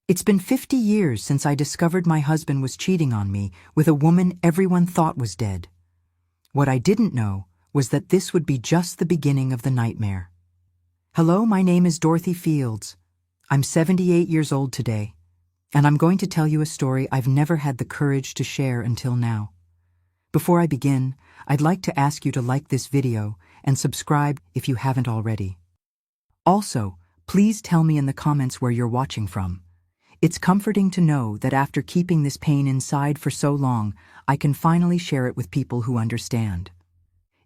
It's been 50 years since I discovered my husband was cheating on me with a woman everyone thought was dead. What I didn't know was that this would be just the beginning of the nightmare. Hello, my name is Dorothy Fields. I'm 78 years old today, and I'm going to tell you a story I've never had the courage to share until now. Before I begin, I'd like to ask you to like this video and subscribe if you haven't already. Also, please tell me in the comments where you're watching from. It's comforting to know that after keeping this pain inside for so long, I can finally share it with people who understand.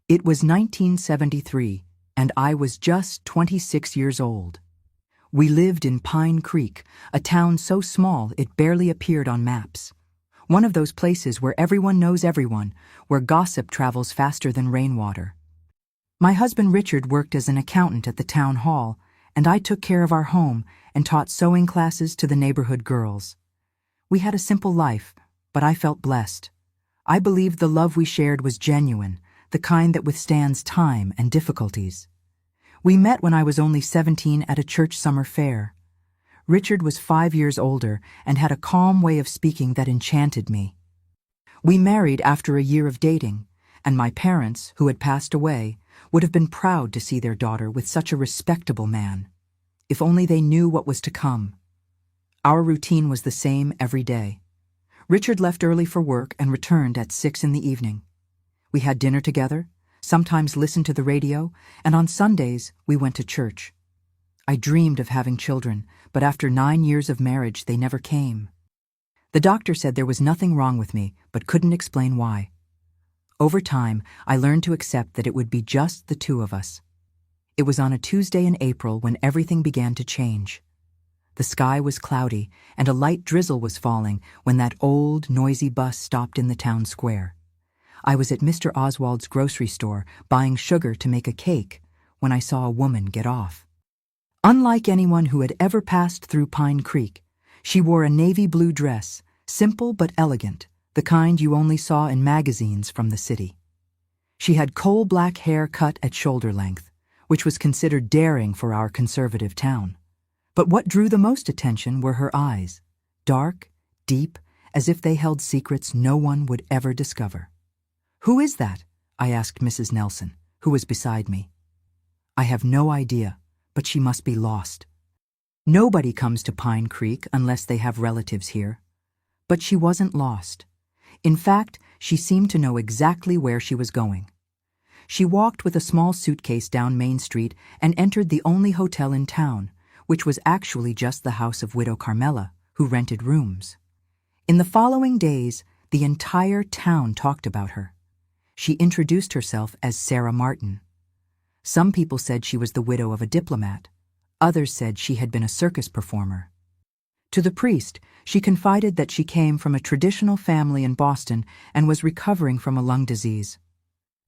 It was 1973, and I was just 26 years old. We lived in Pine Creek, a town so small it barely appeared on maps. One of those places where everyone knows everyone, where gossip travels faster than rainwater. My husband Richard worked as an accountant at the town hall, and I took care of our home and taught sewing classes to the neighborhood girls. We had a simple life, but I felt blessed. I believed the love we shared was genuine, the kind that withstands time and difficulties. We met when I was only 17 at a church summer fair. Richard was 5 years older and had a calm way of speaking that enchanted me. We married after a year of dating, and my parents, who had passed away, would have been proud to see their daughter with such a respectable man. If only they knew what was to come. Our routine was the same every day. Richard left early for work and returned at 6 in the evening. We had dinner together, sometimes listened to the radio, and on Sundays we went to church. I dreamed of having children, but after 9 years of marriage they never came. The doctor said there was nothing wrong with me, but couldn't explain why. Over time, I learned to accept that it would be just the two of us. It was on a Tuesday in April when everything began to change. The sky was cloudy, and a light drizzle was falling when that old, noisy bus stopped in the town square. I was at Mr. Oswald's grocery store buying sugar to make a cake when I saw a woman get off. Unlike anyone who had ever passed through Pine Creek, she wore a navy blue dress, simple but elegant, the kind you only saw in magazines from the city. She had coal-black hair cut at shoulder length, which was considered daring for our conservative town. But what drew the most attention were her eyes, dark, deep, as if they held secrets no one would ever discover. "Who is that?" I asked Mrs. Nelson, who was beside me. "I have no idea, but she must be lost. Nobody comes to Pine Creek unless they have relatives here." But she wasn't lost. In fact, she seemed to know exactly where she was going. She walked with a small suitcase down Main Street and entered the only hotel in town, which was actually just the house of Widow Carmela, who rented rooms. In the following days, the entire town talked about her. She introduced herself as Sarah Martin. Some people said she was the widow of a diplomat. Others said she had been a circus performer. To the priest, she confided that she came from a traditional family in Boston and was recovering from a lung disease.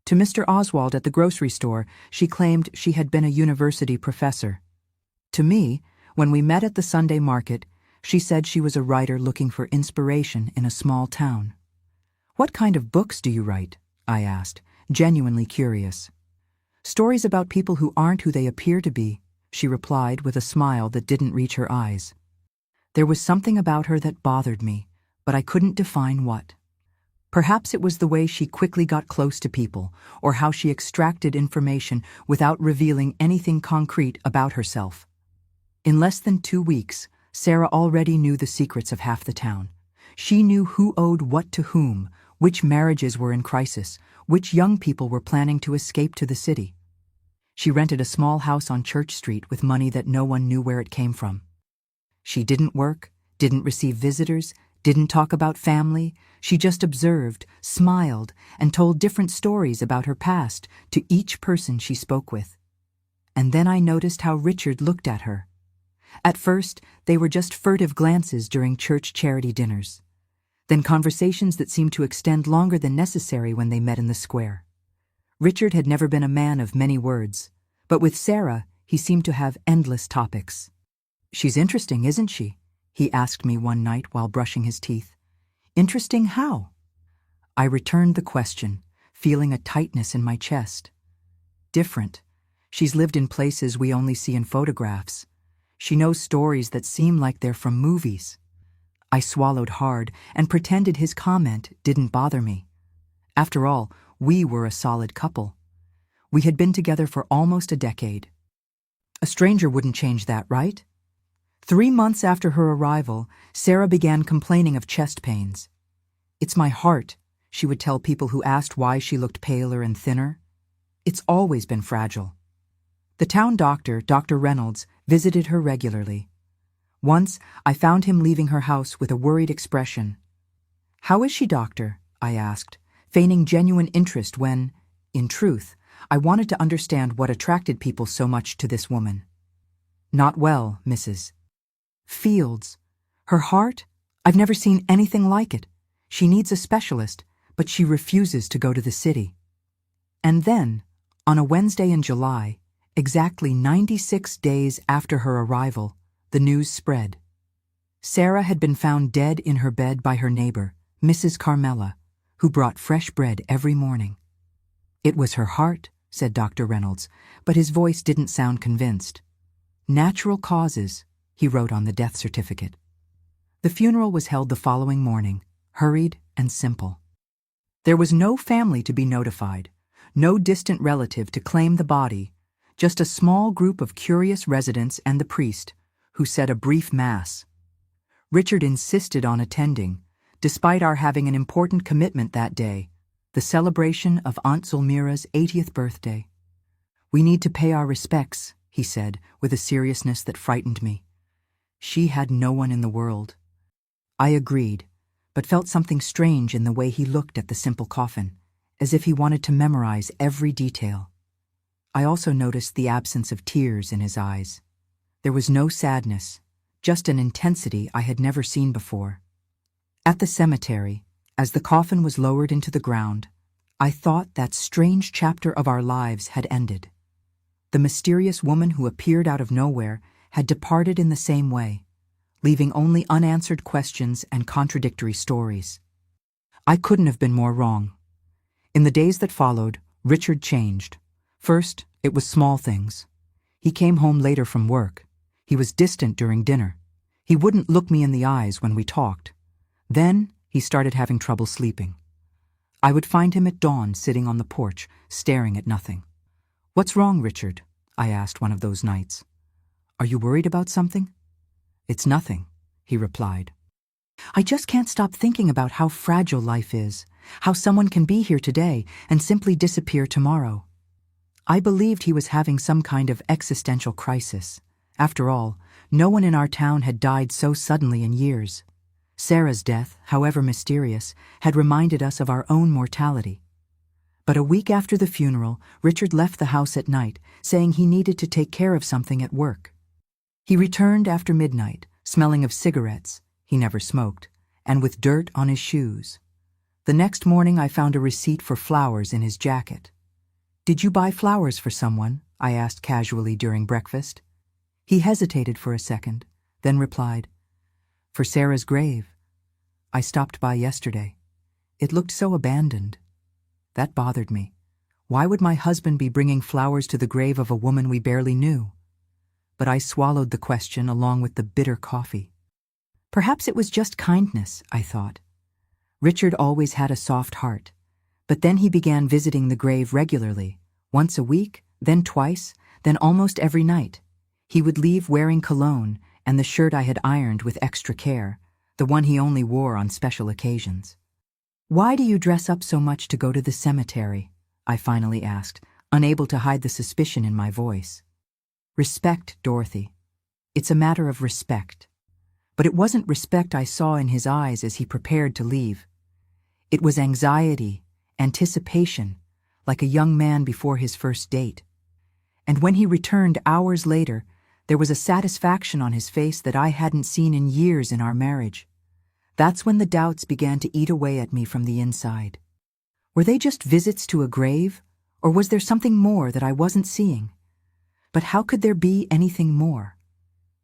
To Mr. Oswald at the grocery store, she claimed she had been a university professor. To me, when we met at the Sunday market, she said she was a writer looking for inspiration in a small town. "What kind of books do you write?" I asked, genuinely curious. "Stories about people who aren't who they appear to be," she replied with a smile that didn't reach her eyes. There was something about her that bothered me, but I couldn't define what. Perhaps it was the way she quickly got close to people, or how she extracted information without revealing anything concrete about herself. In less than 2 weeks, Sarah already knew the secrets of half the town. She knew who owed what to whom, which marriages were in crisis, which young people were planning to escape to the city. She rented a small house on Church Street with money that no one knew where it came from. She didn't work, didn't receive visitors, didn't talk about family. She just observed, smiled, and told different stories about her past to each person she spoke with. And then I noticed how Richard looked at her. At first, they were just furtive glances during church charity dinners. Then conversations that seemed to extend longer than necessary when they met in the square. Richard had never been a man of many words, but with Sarah, he seemed to have endless topics. "She's interesting, isn't she?" he asked me one night while brushing his teeth. "Interesting how?" I returned the question, feeling a tightness in my chest. "Different. She's lived in places we only see in photographs. She knows stories that seem like they're from movies. I swallowed hard and pretended his comment didn't bother me. After all, we were a solid couple. We had been together for almost a decade. A stranger wouldn't change that, right? 3 months after her arrival, Sarah began complaining of chest pains. "It's my heart," she would tell people who asked why she looked paler and thinner. "It's always been fragile." The town doctor, Dr. Reynolds, visited her regularly. Once, I found him leaving her house with a worried expression. "How is she, doctor?" I asked, feigning genuine interest when, in truth, I wanted to understand what attracted people so much to this woman. "Not well, Mrs. Fields. Her heart? I've never seen anything like it. She needs a specialist, but she refuses to go to the city." And then, on a Wednesday in July, exactly 96 days after her arrival, the news spread. Sarah had been found dead in her bed by her neighbor, Mrs. Carmela, who brought fresh bread every morning. "It was her heart," said Dr. Reynolds, but his voice didn't sound convinced. "Natural causes," he wrote on the death certificate. The funeral was held the following morning, hurried and simple. There was no family to be notified, no distant relative to claim the body, just a small group of curious residents and the priest, who said a brief mass. Richard insisted on attending, despite our having an important commitment that day, the celebration of Aunt Zulmira's 80th birthday. "We need to pay our respects," he said, with a seriousness that frightened me. She had no one in the world. I agreed, but felt something strange in the way he looked at the simple coffin, as if he wanted to memorize every detail. I also noticed the absence of tears in his eyes. There was no sadness, just an intensity I had never seen before. At the cemetery, as the coffin was lowered into the ground, I thought that strange chapter of our lives had ended. The mysterious woman who appeared out of nowhere had departed in the same way, leaving only unanswered questions and contradictory stories. I couldn't have been more wrong. In the days that followed, Richard changed. First, it was small things. He came home later from work. He was distant during dinner. He wouldn't look me in the eyes when we talked. Then, he started having trouble sleeping. I would find him at dawn sitting on the porch, staring at nothing. "What's wrong, Richard?" I asked one of those nights. "Are you worried about something?" "It's nothing," he replied. "I just can't stop thinking about how fragile life is, how someone can be here today and simply disappear tomorrow." I believed he was having some kind of existential crisis. After all, no one in our town had died so suddenly in years. Sarah's death, however mysterious, had reminded us of our own mortality. But a week after the funeral, Richard left the house at night, saying he needed to take care of something at work. He returned after midnight, smelling of cigarettes — he never smoked — and with dirt on his shoes. The next morning I found a receipt for flowers in his jacket. "Did you buy flowers for someone?" I asked casually during breakfast. He hesitated for a second, then replied, "For Sarah's grave. I stopped by yesterday. It looked so abandoned." That bothered me. Why would my husband be bringing flowers to the grave of a woman we barely knew? But I swallowed the question along with the bitter coffee. Perhaps it was just kindness, I thought. Richard always had a soft heart. But then he began visiting the grave regularly, once a week, then twice, then almost every night. He would leave wearing cologne and the shirt I had ironed with extra care, the one he only wore on special occasions. "Why do you dress up so much to go to the cemetery?" I finally asked, unable to hide the suspicion in my voice. "Respect, Dorothy. It's a matter of respect." But it wasn't respect I saw in his eyes as he prepared to leave. It was anxiety, anticipation, like a young man before his first date. And when he returned hours later, there was a satisfaction on his face that I hadn't seen in years in our marriage. That's when the doubts began to eat away at me from the inside. Were they just visits to a grave, or was there something more that I wasn't seeing? But how could there be anything more?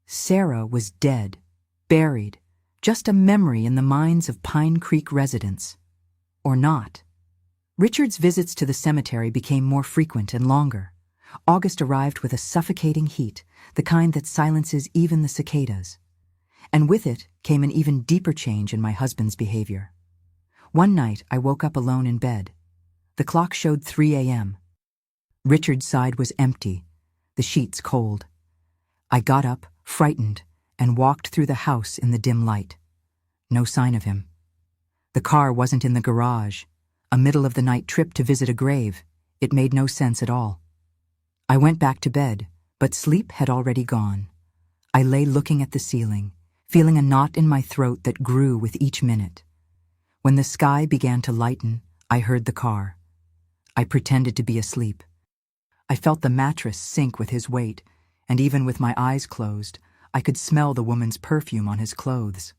Sarah was dead, buried, just a memory in the minds of Pine Creek residents. Or not. Richard's visits to the cemetery became more frequent and longer. August arrived with a suffocating heat, the kind that silences even the cicadas. And with it came an even deeper change in my husband's behavior. One night I woke up alone in bed. The clock showed 3 a.m. Richard's side was empty, the sheets cold. I got up, frightened, and walked through the house in the dim light. No sign of him. The car wasn't in the garage. A middle-of-the-night trip to visit a grave. It made no sense at all. I went back to bed, but sleep had already gone. I lay looking at the ceiling, feeling a knot in my throat that grew with each minute. When the sky began to lighten, I heard the car. I pretended to be asleep. I felt the mattress sink with his weight, and even with my eyes closed, I could smell the woman's perfume on his clothes.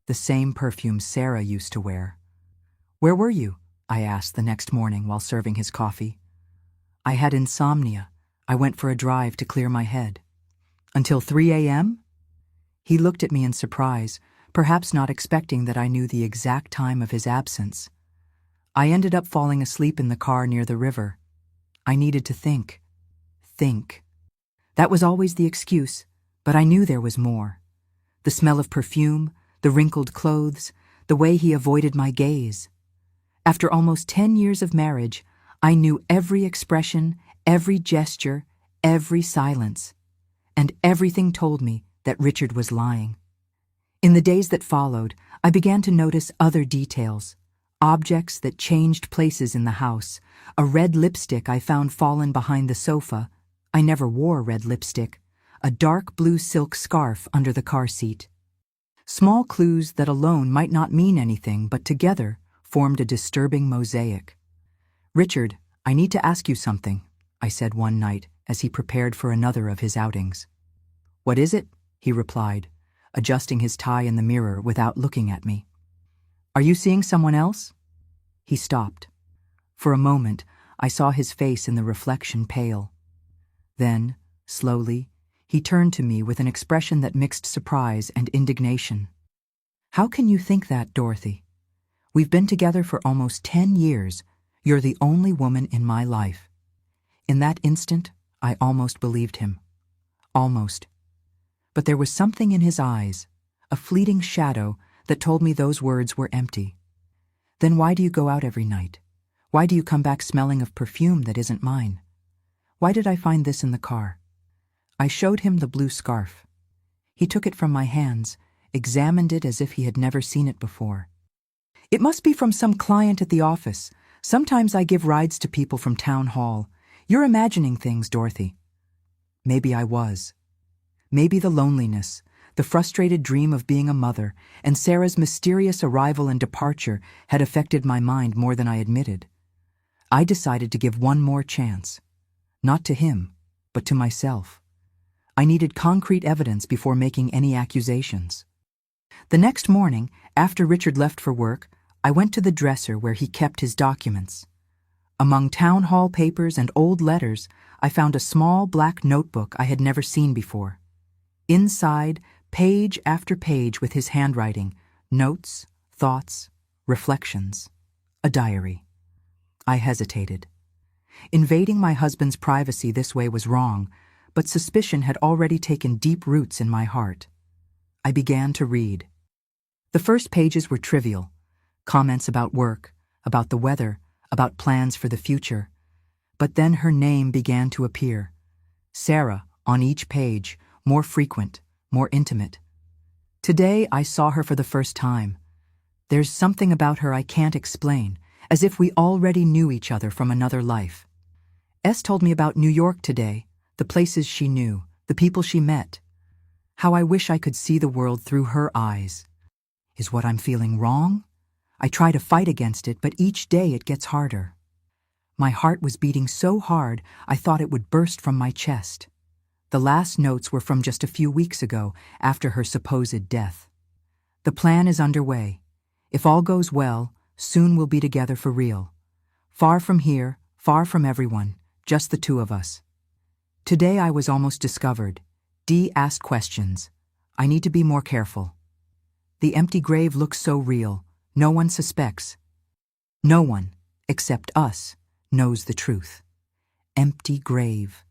The same perfume Sarah used to wear. "Where were you?" I asked the next morning while serving his coffee. "I had insomnia. I went for a drive to clear my head." "Until 3 a.m.? He looked at me in surprise, perhaps not expecting that I knew the exact time of his absence. I ended up falling asleep in the car near the river. I needed to think. Think. That was always the excuse, but I knew there was more. The smell of perfume, the wrinkled clothes, the way he avoided my gaze. After almost 10 years of marriage, I knew every expression, every gesture, every silence. And everything told me that Richard was lying. In the days that followed, I began to notice other details. Objects that changed places in the house. A red lipstick I found fallen behind the sofa. I never wore red lipstick. A dark blue silk scarf under the car seat. Small clues that alone might not mean anything, but together formed a disturbing mosaic. "Richard, I need to ask you something," I said one night as he prepared for another of his outings. "What is it?" he replied, adjusting his tie in the mirror without looking at me. "Are you seeing someone else?" He stopped. For a moment, I saw his face in the reflection pale. Then, slowly, he turned to me with an expression that mixed surprise and indignation. "How can you think that, Dorothy? We've been together for almost 10 years. You're the only woman in my life." In that instant, I almost believed him. Almost. But there was something in his eyes, a fleeting shadow, that told me those words were empty. "Then why do you go out every night? Why do you come back smelling of perfume that isn't mine? Why did I find this in the car?" I showed him the blue scarf. He took it from my hands, examined it as if he had never seen it before. "It must be from some client at the office. Sometimes I give rides to people from town hall. You're imagining things, Dorothy." Maybe I was. Maybe the loneliness, the frustrated dream of being a mother, and Sarah's mysterious arrival and departure had affected my mind more than I admitted. I decided to give one more chance. Not to him, but to myself. I needed concrete evidence before making any accusations. The next morning, after Richard left for work, I went to the dresser where he kept his documents. Among town hall papers and old letters, I found a small black notebook I had never seen before. Inside, page after page with his handwriting, notes, thoughts, reflections, a diary. I hesitated. Invading my husband's privacy this way was wrong, but suspicion had already taken deep roots in my heart. I began to read. The first pages were trivial. Comments about work, about the weather, about plans for the future. But then her name began to appear. Sarah, on each page, more frequent, more intimate. Today I saw her for the first time. There's something about her I can't explain, as if we already knew each other from another life. S told me about New York today, the places she knew, the people she met. How I wish I could see the world through her eyes. Is what I'm feeling wrong? I try to fight against it, but each day it gets harder. My heart was beating so hard I thought it would burst from my chest. The last notes were from just a few weeks ago, after her supposed death. The plan is underway. If all goes well, soon we'll be together for real. Far from here, far from everyone, just the two of us. Today I was almost discovered. D asked questions. I need to be more careful. The empty grave looks so real. No one suspects. No one, except us, knows the truth. Empty grave.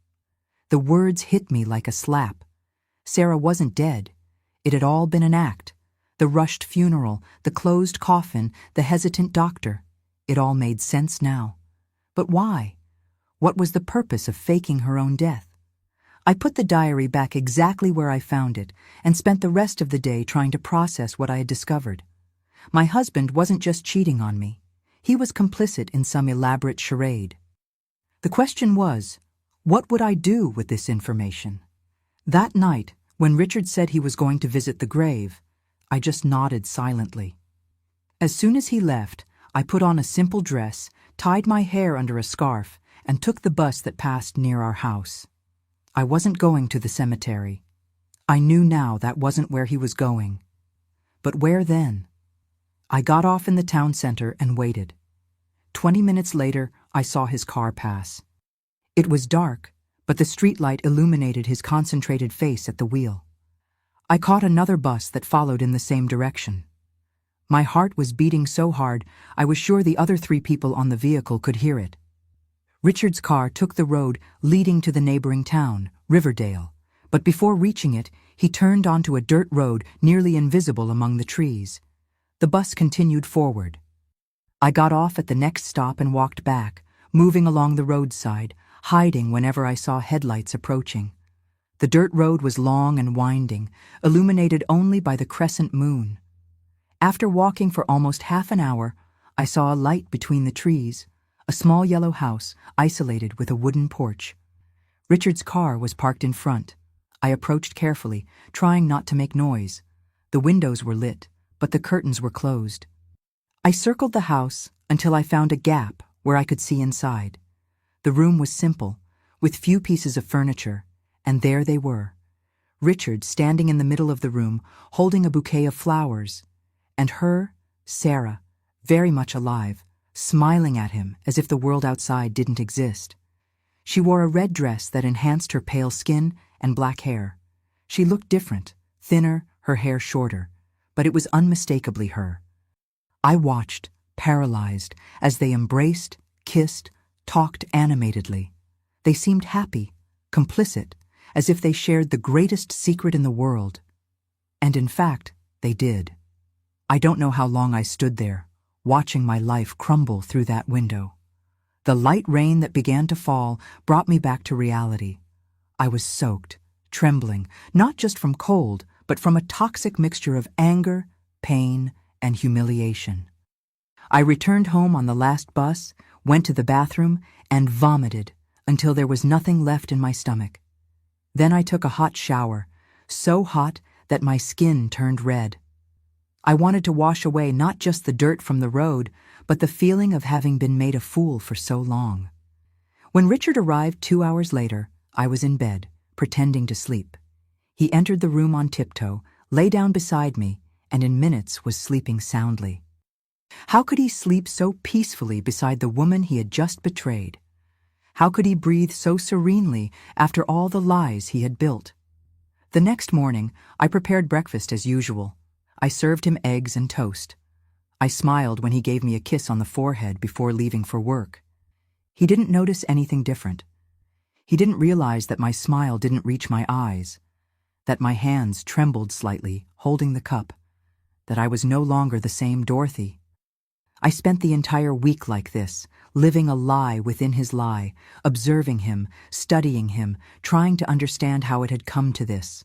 The words hit me like a slap. Sarah wasn't dead. It had all been an act. The rushed funeral, the closed coffin, the hesitant doctor. It all made sense now. But why? What was the purpose of faking her own death? I put the diary back exactly where I found it and spent the rest of the day trying to process what I had discovered. My husband wasn't just cheating on me. He was complicit in some elaborate charade. The question was, what would I do with this information? That night, when Richard said he was going to visit the grave, I just nodded silently. As soon as he left, I put on a simple dress, tied my hair under a scarf, and took the bus that passed near our house. I wasn't going to the cemetery. I knew now that wasn't where he was going. But where then? I got off in the town center and waited. 20 minutes later, I saw his car pass. It was dark, but the streetlight illuminated his concentrated face at the wheel. I caught another bus that followed in the same direction. My heart was beating so hard, I was sure the other 3 people on the vehicle could hear it. Richard's car took the road leading to the neighboring town, Riverdale, but before reaching it, he turned onto a dirt road nearly invisible among the trees. The bus continued forward. I got off at the next stop and walked back, moving along the roadside, hiding whenever I saw headlights approaching. The dirt road was long and winding, illuminated only by the crescent moon. After walking for almost half an hour, I saw a light between the trees, a small yellow house isolated with a wooden porch. Richard's car was parked in front. I approached carefully, trying not to make noise. The windows were lit, but the curtains were closed. I circled the house until I found a gap where I could see inside. The room was simple, with few pieces of furniture, and there they were. Richard standing in the middle of the room, holding a bouquet of flowers, and her, Sarah, very much alive, smiling at him as if the world outside didn't exist. She wore a red dress that enhanced her pale skin and black hair. She looked different, thinner, her hair shorter, but it was unmistakably her. I watched, paralyzed, as they embraced, kissed, talked animatedly. They seemed happy, complicit, as if they shared the greatest secret in the world. And in fact, they did. I don't know how long I stood there, watching my life crumble through that window. The light rain that began to fall brought me back to reality. I was soaked, trembling, not just from cold, but from a toxic mixture of anger, pain, and humiliation. I returned home on the last bus, went to the bathroom, and vomited until there was nothing left in my stomach. Then I took a hot shower, so hot that my skin turned red. I wanted to wash away not just the dirt from the road, but the feeling of having been made a fool for so long. When Richard arrived 2 hours later, I was in bed, pretending to sleep. He entered the room on tiptoe, lay down beside me, and in minutes was sleeping soundly. How could he sleep so peacefully beside the woman he had just betrayed? How could he breathe so serenely after all the lies he had built? The next morning, I prepared breakfast as usual. I served him eggs and toast. I smiled when he gave me a kiss on the forehead before leaving for work. He didn't notice anything different. He didn't realize that my smile didn't reach my eyes, that my hands trembled slightly, holding the cup, that I was no longer the same Dorothy. I spent the entire week like this, living a lie within his lie, observing him, studying him, trying to understand how it had come to this.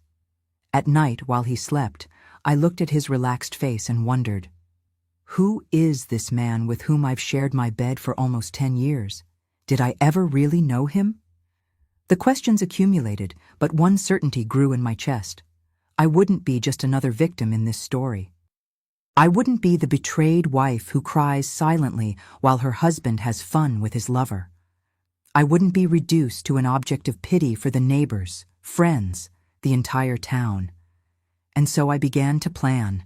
At night, while he slept, I looked at his relaxed face and wondered, who is this man with whom I've shared my bed for almost 10 years? Did I ever really know him? The questions accumulated, but one certainty grew in my chest. I wouldn't be just another victim in this story. I wouldn't be the betrayed wife who cries silently while her husband has fun with his lover. I wouldn't be reduced to an object of pity for the neighbors, friends, the entire town. And so I began to plan.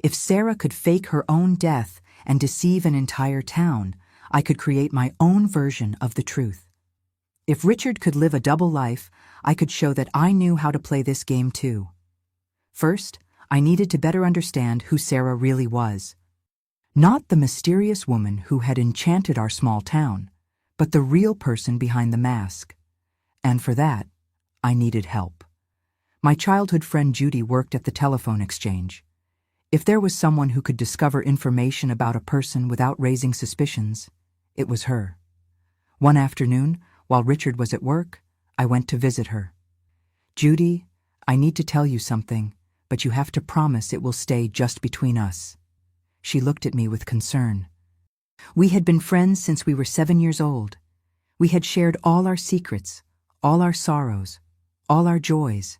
If Sarah could fake her own death and deceive an entire town, I could create my own version of the truth. If Richard could live a double life, I could show that I knew how to play this game too. First, I needed to better understand who Sarah really was. Not the mysterious woman who had enchanted our small town, but the real person behind the mask. And for that, I needed help. My childhood friend Judy worked at the telephone exchange. If there was someone who could discover information about a person without raising suspicions, it was her. One afternoon, while Richard was at work, I went to visit her. "Judy, I need to tell you something, but you have to promise it will stay just between us." She looked at me with concern. We had been friends since we were 7 years old. We had shared all our secrets, all our sorrows, all our joys.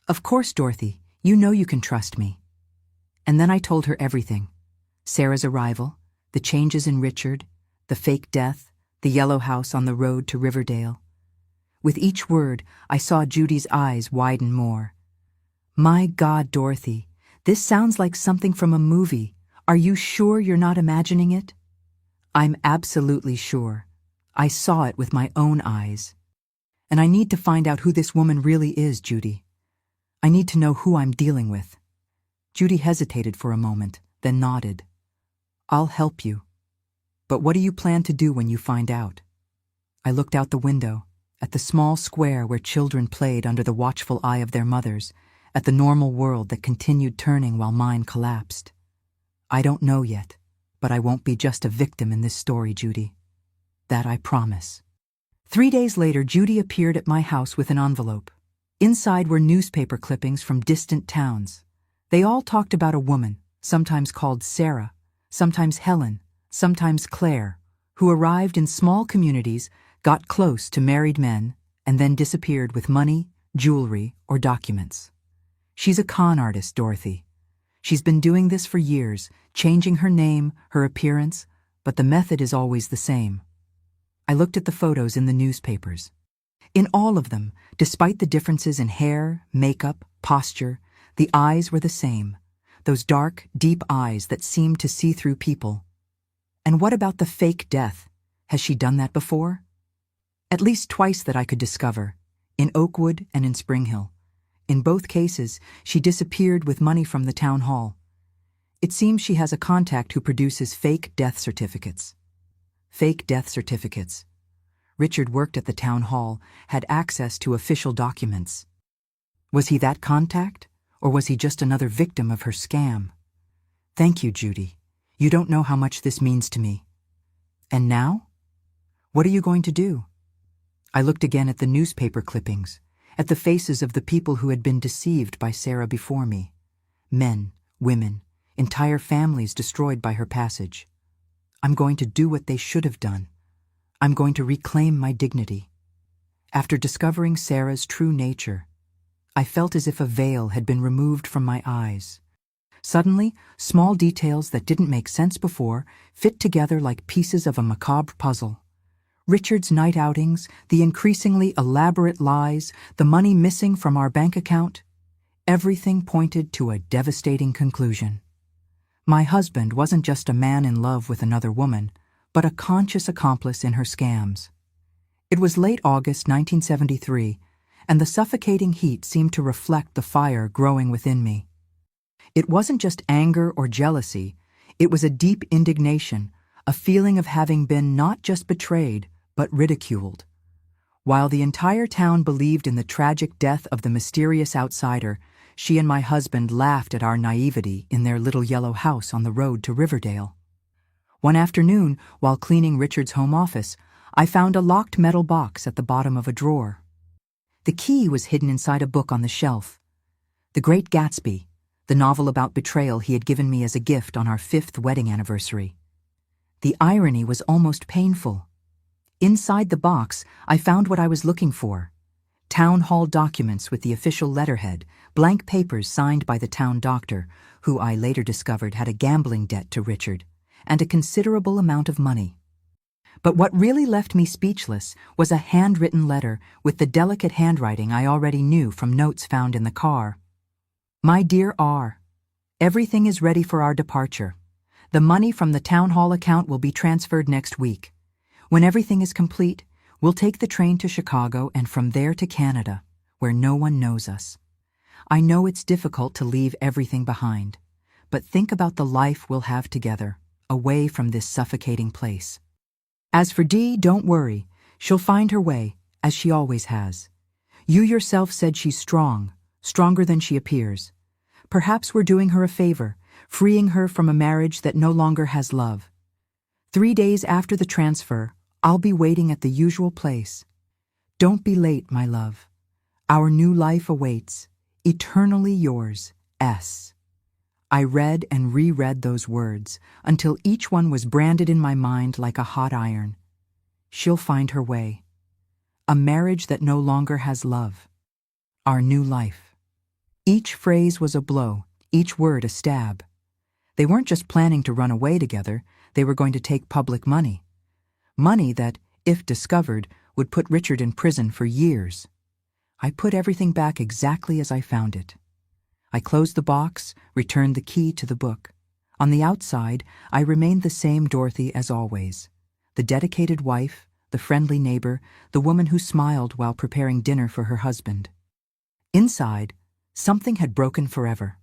"Of course, Dorothy, you know you can trust me." And then I told her everything. Sarah's arrival, the changes in Richard, the fake death, the yellow house on the road to Riverdale. With each word, I saw Judy's eyes widen more. "My God, Dorothy, this sounds like something from a movie. Are you sure you're not imagining it?" "I'm absolutely sure. I saw it with my own eyes. And I need to find out who this woman really is, Judy. I need to know who I'm dealing with." Judy hesitated for a moment, then nodded. "I'll help you. But what do you plan to do when you find out?" I looked out the window, at the small square where children played under the watchful eye of their mothers, at the normal world that continued turning while mine collapsed. "I don't know yet, but I won't be just a victim in this story, Judy. That I promise." 3 days later, Judy appeared at my house with an envelope. Inside were newspaper clippings from distant towns. They all talked about a woman, sometimes called Sarah, sometimes Helen, sometimes Claire, who arrived in small communities, got close to married men, and then disappeared with money, jewelry, or documents. "She's a con artist, Dorothy. She's been doing this for years, changing her name, her appearance, but the method is always the same." I looked at the photos in the newspapers. In all of them, despite the differences in hair, makeup, posture, the eyes were the same, those dark, deep eyes that seemed to see through people. And what about the fake death? Has she done that before? At least twice that I could discover, in Oakwood and in Spring Hill. In both cases, she disappeared with money from the town hall. It seems she has a contact who produces fake death certificates. Fake death certificates. Richard worked at the town hall, had access to official documents. Was he that contact, or was he just another victim of her scam? Thank you, Judy. You don't know how much this means to me. And now? What are you going to do? I looked again at the newspaper clippings, at the faces of the people who had been deceived by Sarah before me. Men, women, entire families destroyed by her passage. I'm going to do what they should have done. I'm going to reclaim my dignity. After discovering Sarah's true nature, I felt as if a veil had been removed from my eyes. Suddenly, small details that didn't make sense before fit together like pieces of a macabre puzzle. Richard's night outings, the increasingly elaborate lies, the money missing from our bank account, everything pointed to a devastating conclusion. My husband wasn't just a man in love with another woman, but a conscious accomplice in her scams. It was late August 1973, and the suffocating heat seemed to reflect the fire growing within me. It wasn't just anger or jealousy, it was a deep indignation, a feeling of having been not just betrayed, but ridiculed. While the entire town believed in the tragic death of the mysterious outsider, she and my husband laughed at our naivety in their little yellow house on the road to Riverdale. One afternoon, while cleaning Richard's home office, I found a locked metal box at the bottom of a drawer. The key was hidden inside a book on the shelf. The Great Gatsby, the novel about betrayal he had given me as a gift on our 5th wedding anniversary. The irony was almost painful. Inside the box, I found what I was looking for. Town hall documents with the official letterhead, blank papers signed by the town doctor, who I later discovered had a gambling debt to Richard, and a considerable amount of money. But what really left me speechless was a handwritten letter with the delicate handwriting I already knew from notes found in the car. My dear R, everything is ready for our departure. The money from the town hall account will be transferred next week. When everything is complete, we'll take the train to Chicago and from there to Canada, where no one knows us. I know it's difficult to leave everything behind, but think about the life we'll have together, away from this suffocating place. As for Dee, don't worry. She'll find her way, as she always has. You yourself said she's strong, stronger than she appears. Perhaps we're doing her a favor, freeing her from a marriage that no longer has love. 3 days after the transfer, I'll be waiting at the usual place. Don't be late, my love. Our new life awaits. Eternally yours, S. I read and reread those words until each one was branded in my mind like a hot iron. She'll find her way. A marriage that no longer has love. Our new life. Each phrase was a blow, each word a stab. They weren't just planning to run away together, they were going to take public money. Money that, if discovered, would put Richard in prison for years. I put everything back exactly as I found it. I closed the box, returned the key to the book. On the outside, I remained the same Dorothy as always. The dedicated wife, the friendly neighbor, the woman who smiled while preparing dinner for her husband. Inside, something had broken forever.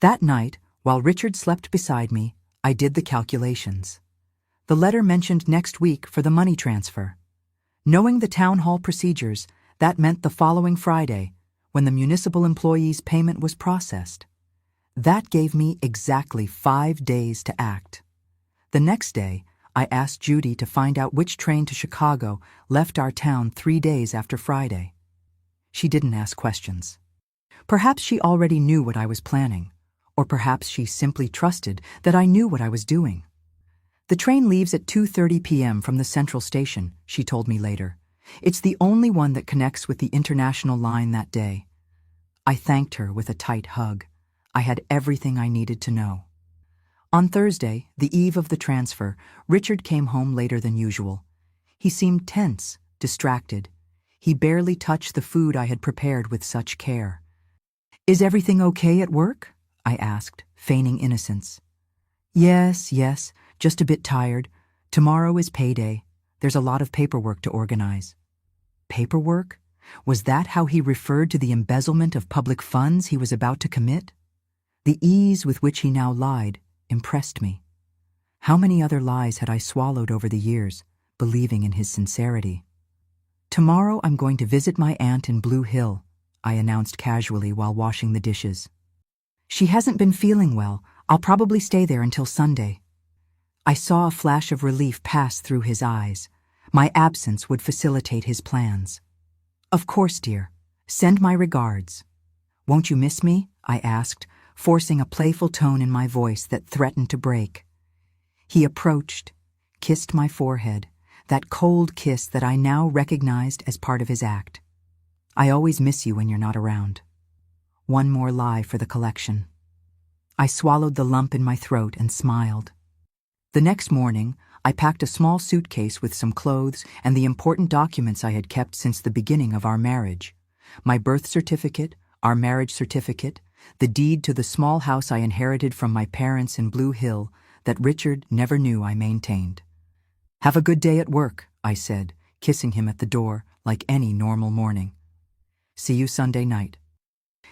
That night, while Richard slept beside me, I did the calculations. The letter mentioned next week for the money transfer. Knowing the town hall procedures, that meant the following Friday, when the municipal employee's payment was processed. That gave me exactly 5 days to act. The next day, I asked Judy to find out which train to Chicago left our town 3 days after Friday. She didn't ask questions. Perhaps she already knew what I was planning, or perhaps she simply trusted that I knew what I was doing. The train leaves at 2:30 p.m. from the Central Station, she told me later. It's the only one that connects with the international line that day. I thanked her with a tight hug. I had everything I needed to know. On Thursday, the eve of the transfer, Richard came home later than usual. He seemed tense, distracted. He barely touched the food I had prepared with such care. "Is everything okay at work?" I asked, feigning innocence. Yes, just a bit tired. Tomorrow is payday. There's a lot of paperwork to organize." Paperwork? Was that how he referred to the embezzlement of public funds he was about to commit? The ease with which he now lied impressed me. How many other lies had I swallowed over the years, believing in his sincerity? "Tomorrow I'm going to visit my aunt in Blue Hill," I announced casually while washing the dishes. "She hasn't been feeling well. I'll probably stay there until Sunday." I saw a flash of relief pass through his eyes. My absence would facilitate his plans. "Of course, dear. Send my regards." "Won't you miss me?" I asked, forcing a playful tone in my voice that threatened to break. He approached, kissed my forehead, that cold kiss that I now recognized as part of his act. "I always miss you when you're not around." One more lie for the collection. I swallowed the lump in my throat and smiled. The next morning, I packed a small suitcase with some clothes and the important documents I had kept since the beginning of our marriage. My birth certificate, our marriage certificate, the deed to the small house I inherited from my parents in Blue Hill that Richard never knew I maintained. "Have a good day at work," I said, kissing him at the door like any normal morning. "See you Sunday night."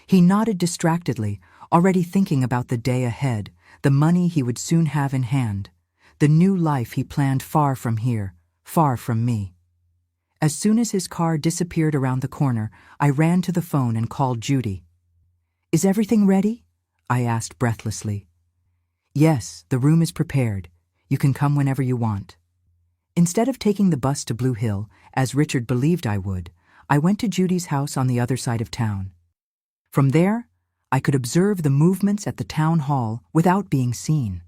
He nodded distractedly, already thinking about the day ahead, the money he would soon have in hand, the new life he planned far from here, far from me. As soon as his car disappeared around the corner, I ran to the phone and called Judy. "Is everything ready?" I asked breathlessly. "Yes, the room is prepared. You can come whenever you want." Instead of taking the bus to Blue Hill, as Richard believed I would, I went to Judy's house on the other side of town. From there, I could observe the movements at the town hall without being seen.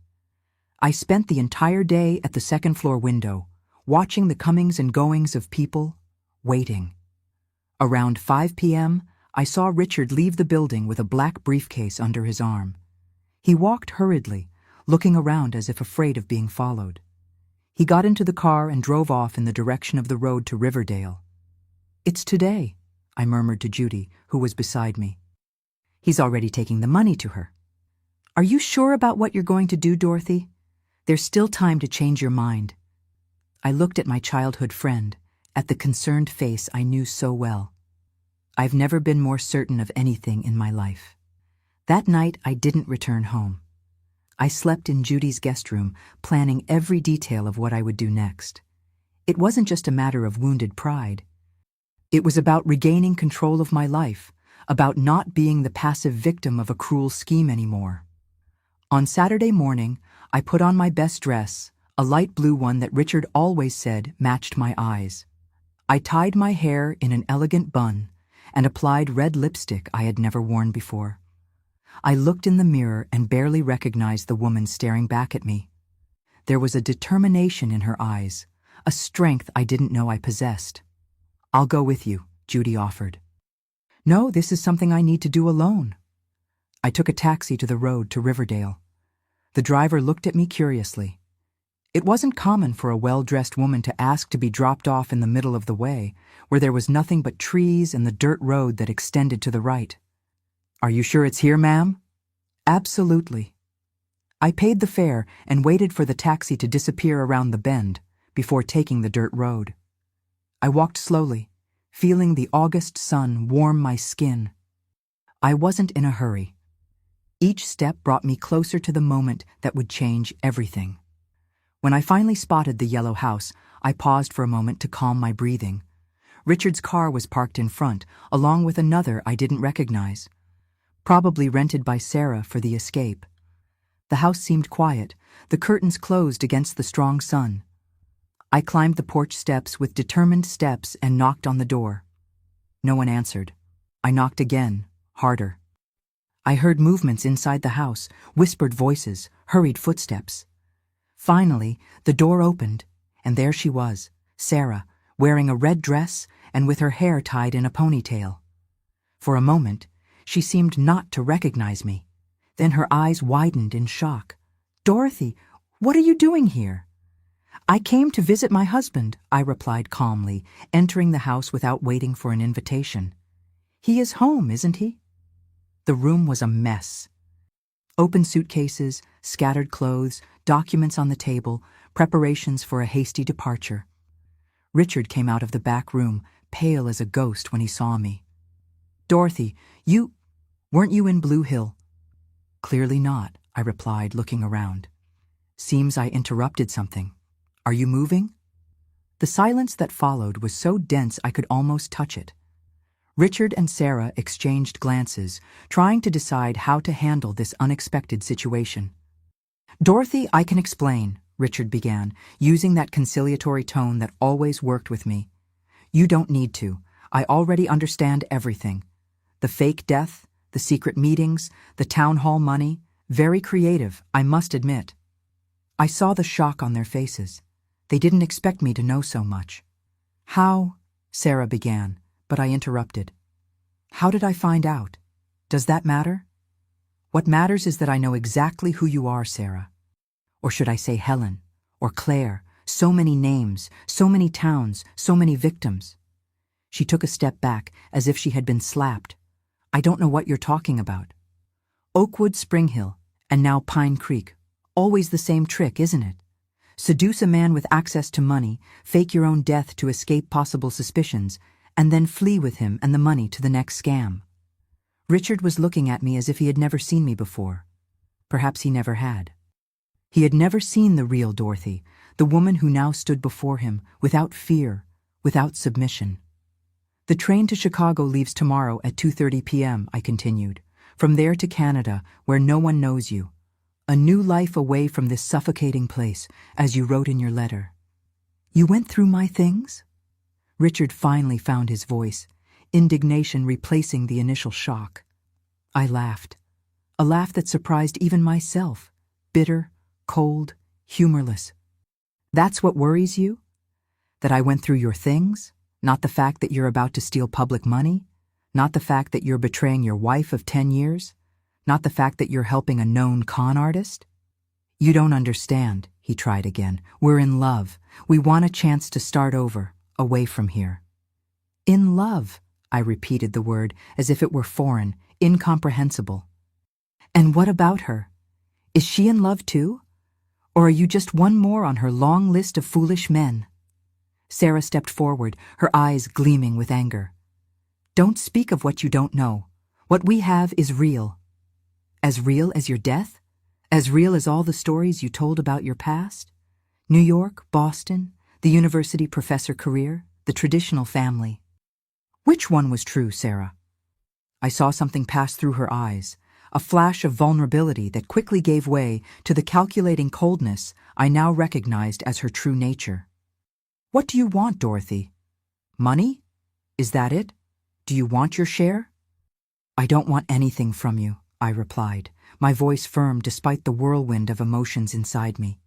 I spent the entire day at the second-floor window, watching the comings and goings of people, waiting. Around 5 p.m., I saw Richard leave the building with a black briefcase under his arm. He walked hurriedly, looking around as if afraid of being followed. He got into the car and drove off in the direction of the road to Riverdale. "It's today," I murmured to Judy, who was beside me. "He's already taking the money to her." "Are you sure about what you're going to do, Dorothy? There's still time to change your mind." I looked at my childhood friend, at the concerned face I knew so well. I've never been more certain of anything in my life. That night, I didn't return home. I slept in Judy's guest room, planning every detail of what I would do next. It wasn't just a matter of wounded pride. It was about regaining control of my life, about not being the passive victim of a cruel scheme anymore. On Saturday morning, I put on my best dress, a light blue one that Richard always said matched my eyes. I tied my hair in an elegant bun and applied red lipstick I had never worn before. I looked in the mirror and barely recognized the woman staring back at me. There was a determination in her eyes, a strength I didn't know I possessed. "I'll go with you," Judy offered. "No, this is something I need to do alone." I took a taxi to the road to Riverdale. The driver looked at me curiously. It wasn't common for a well-dressed woman to ask to be dropped off in the middle of the way, where there was nothing but trees and the dirt road that extended to the right. "Are you sure it's here, ma'am?" "Absolutely." I paid the fare and waited for the taxi to disappear around the bend before taking the dirt road. I walked slowly, feeling the August sun warm my skin. I wasn't in a hurry. Each step brought me closer to the moment that would change everything. When I finally spotted the yellow house, I paused for a moment to calm my breathing. Richard's car was parked in front, along with another I didn't recognize, probably rented by Sarah for the escape. The house seemed quiet, the curtains closed against the strong sun. I climbed the porch steps with determined steps and knocked on the door. No one answered. I knocked again, harder. I heard movements inside the house, whispered voices, hurried footsteps. Finally, the door opened, and there she was, Sarah, wearing a red dress and with her hair tied in a ponytail. For a moment, she seemed not to recognize me. Then her eyes widened in shock. "Dorothy, what are you doing here?" "I came to visit my husband," I replied calmly, entering the house without waiting for an invitation. "He is home, isn't he?" The room was a mess. Open suitcases, scattered clothes, documents on the table, preparations for a hasty departure. Richard came out of the back room, pale as a ghost when he saw me. "Dorothy, weren't you in Blue Hill?" "Clearly not," I replied, looking around. "Seems I interrupted something. Are you moving?" The silence that followed was so dense I could almost touch it. Richard and Sarah exchanged glances, trying to decide how to handle this unexpected situation. "Dorothy, I can explain," Richard began, using that conciliatory tone that always worked with me. "You don't need to. I already understand everything. The fake death, the secret meetings, the town hall money, very creative, I must admit." I saw the shock on their faces. They didn't expect me to know so much. "How?" Sarah began, but I interrupted. "How did I find out? Does that matter? What matters is that I know exactly who you are, Sarah. Or should I say Helen, or Claire, so many names, so many towns, so many victims." She took a step back, as if she had been slapped. "I don't know what you're talking about." "Oakwood, Spring Hill, and now Pine Creek. Always the same trick, isn't it? Seduce a man with access to money, fake your own death to escape possible suspicions, and then flee with him and the money to the next scam." Richard was looking at me as if he had never seen me before. Perhaps he never had. He had never seen the real Dorothy, the woman who now stood before him, without fear, without submission. "The train to Chicago leaves tomorrow at 2:30 p.m., I continued. "From there to Canada, where no one knows you. A new life away from this suffocating place, as you wrote in your letter." "You went through my things?" Richard finally found his voice, indignation replacing the initial shock. I laughed, a laugh that surprised even myself, bitter, cold, humorless. "That's what worries you? That I went through your things? Not the fact that you're about to steal public money? Not the fact that you're betraying your wife of 10 years? Not the fact that you're helping a known con artist?" "You don't understand," he tried again. "We're in love. We want a chance to start over, away from here." "In love," I repeated the word as if it were foreign, incomprehensible. "And what about her? Is she in love too? Or are you just one more on her long list of foolish men?" Sarah stepped forward, her eyes gleaming with anger. "Don't speak of what you don't know. What we have is real." "As real as your death? As real as all the stories you told about your past? New York, Boston, the university professor career, the traditional family." Which one was true, Sarah? I saw something pass through her eyes, a flash of vulnerability that quickly gave way to the calculating coldness I now recognized as her true nature. What do you want, Dorothy? Money? Is that it? Do you want your share? I don't want anything from you, I replied, my voice firm despite the whirlwind of emotions inside me.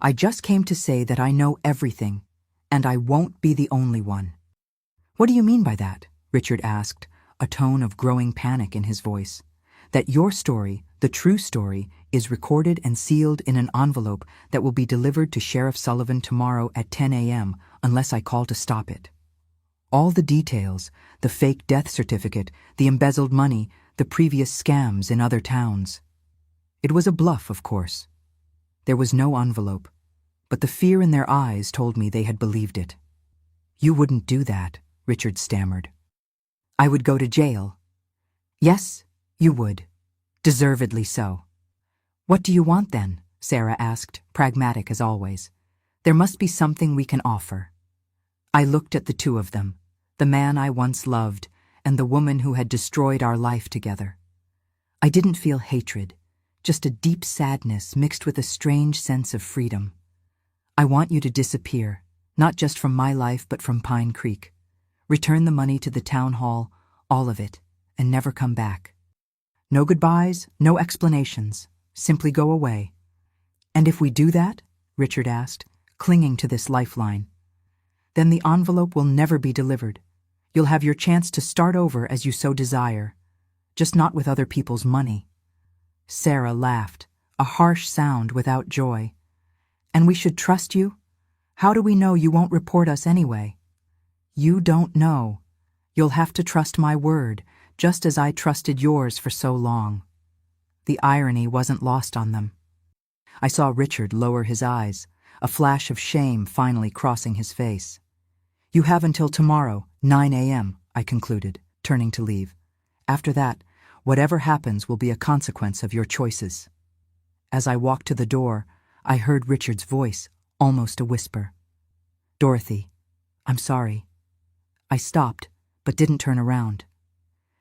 I just came to say that I know everything, and I won't be the only one. What do you mean by that? Richard asked, a tone of growing panic in his voice. That your story, the true story, is recorded and sealed in an envelope that will be delivered to Sheriff Sullivan tomorrow at 10 a.m. unless I call to stop it. All the details, the fake death certificate, the embezzled money, the previous scams in other towns. It was a bluff, of course. There was no envelope, but the fear in their eyes told me they had believed it. You wouldn't do that, Richard stammered. I would go to jail. Yes, you would. Deservedly so. What do you want then? Sarah asked, pragmatic as always. There must be something we can offer. I looked at the two of them, the man I once loved and the woman who had destroyed our life together. I didn't feel hatred, just a deep sadness mixed with a strange sense of freedom. I want you to disappear, not just from my life but from Pine Creek. Return the money to the town hall, all of it, and never come back. No goodbyes, no explanations, simply go away. And if we do that, Richard asked, clinging to this lifeline, then the envelope will never be delivered. You'll have your chance to start over as you so desire, just not with other people's money. Sarah laughed, a harsh sound without joy. And we should trust you? How do we know you won't report us anyway? You don't know. You'll have to trust my word, just as I trusted yours for so long. The irony wasn't lost on them. I saw Richard lower his eyes, a flash of shame finally crossing his face. You have until tomorrow, 9 a.m., I concluded, turning to leave. After that, whatever happens will be a consequence of your choices. As I walked to the door, I heard Richard's voice, almost a whisper. Dorothy, I'm sorry. I stopped, but didn't turn around.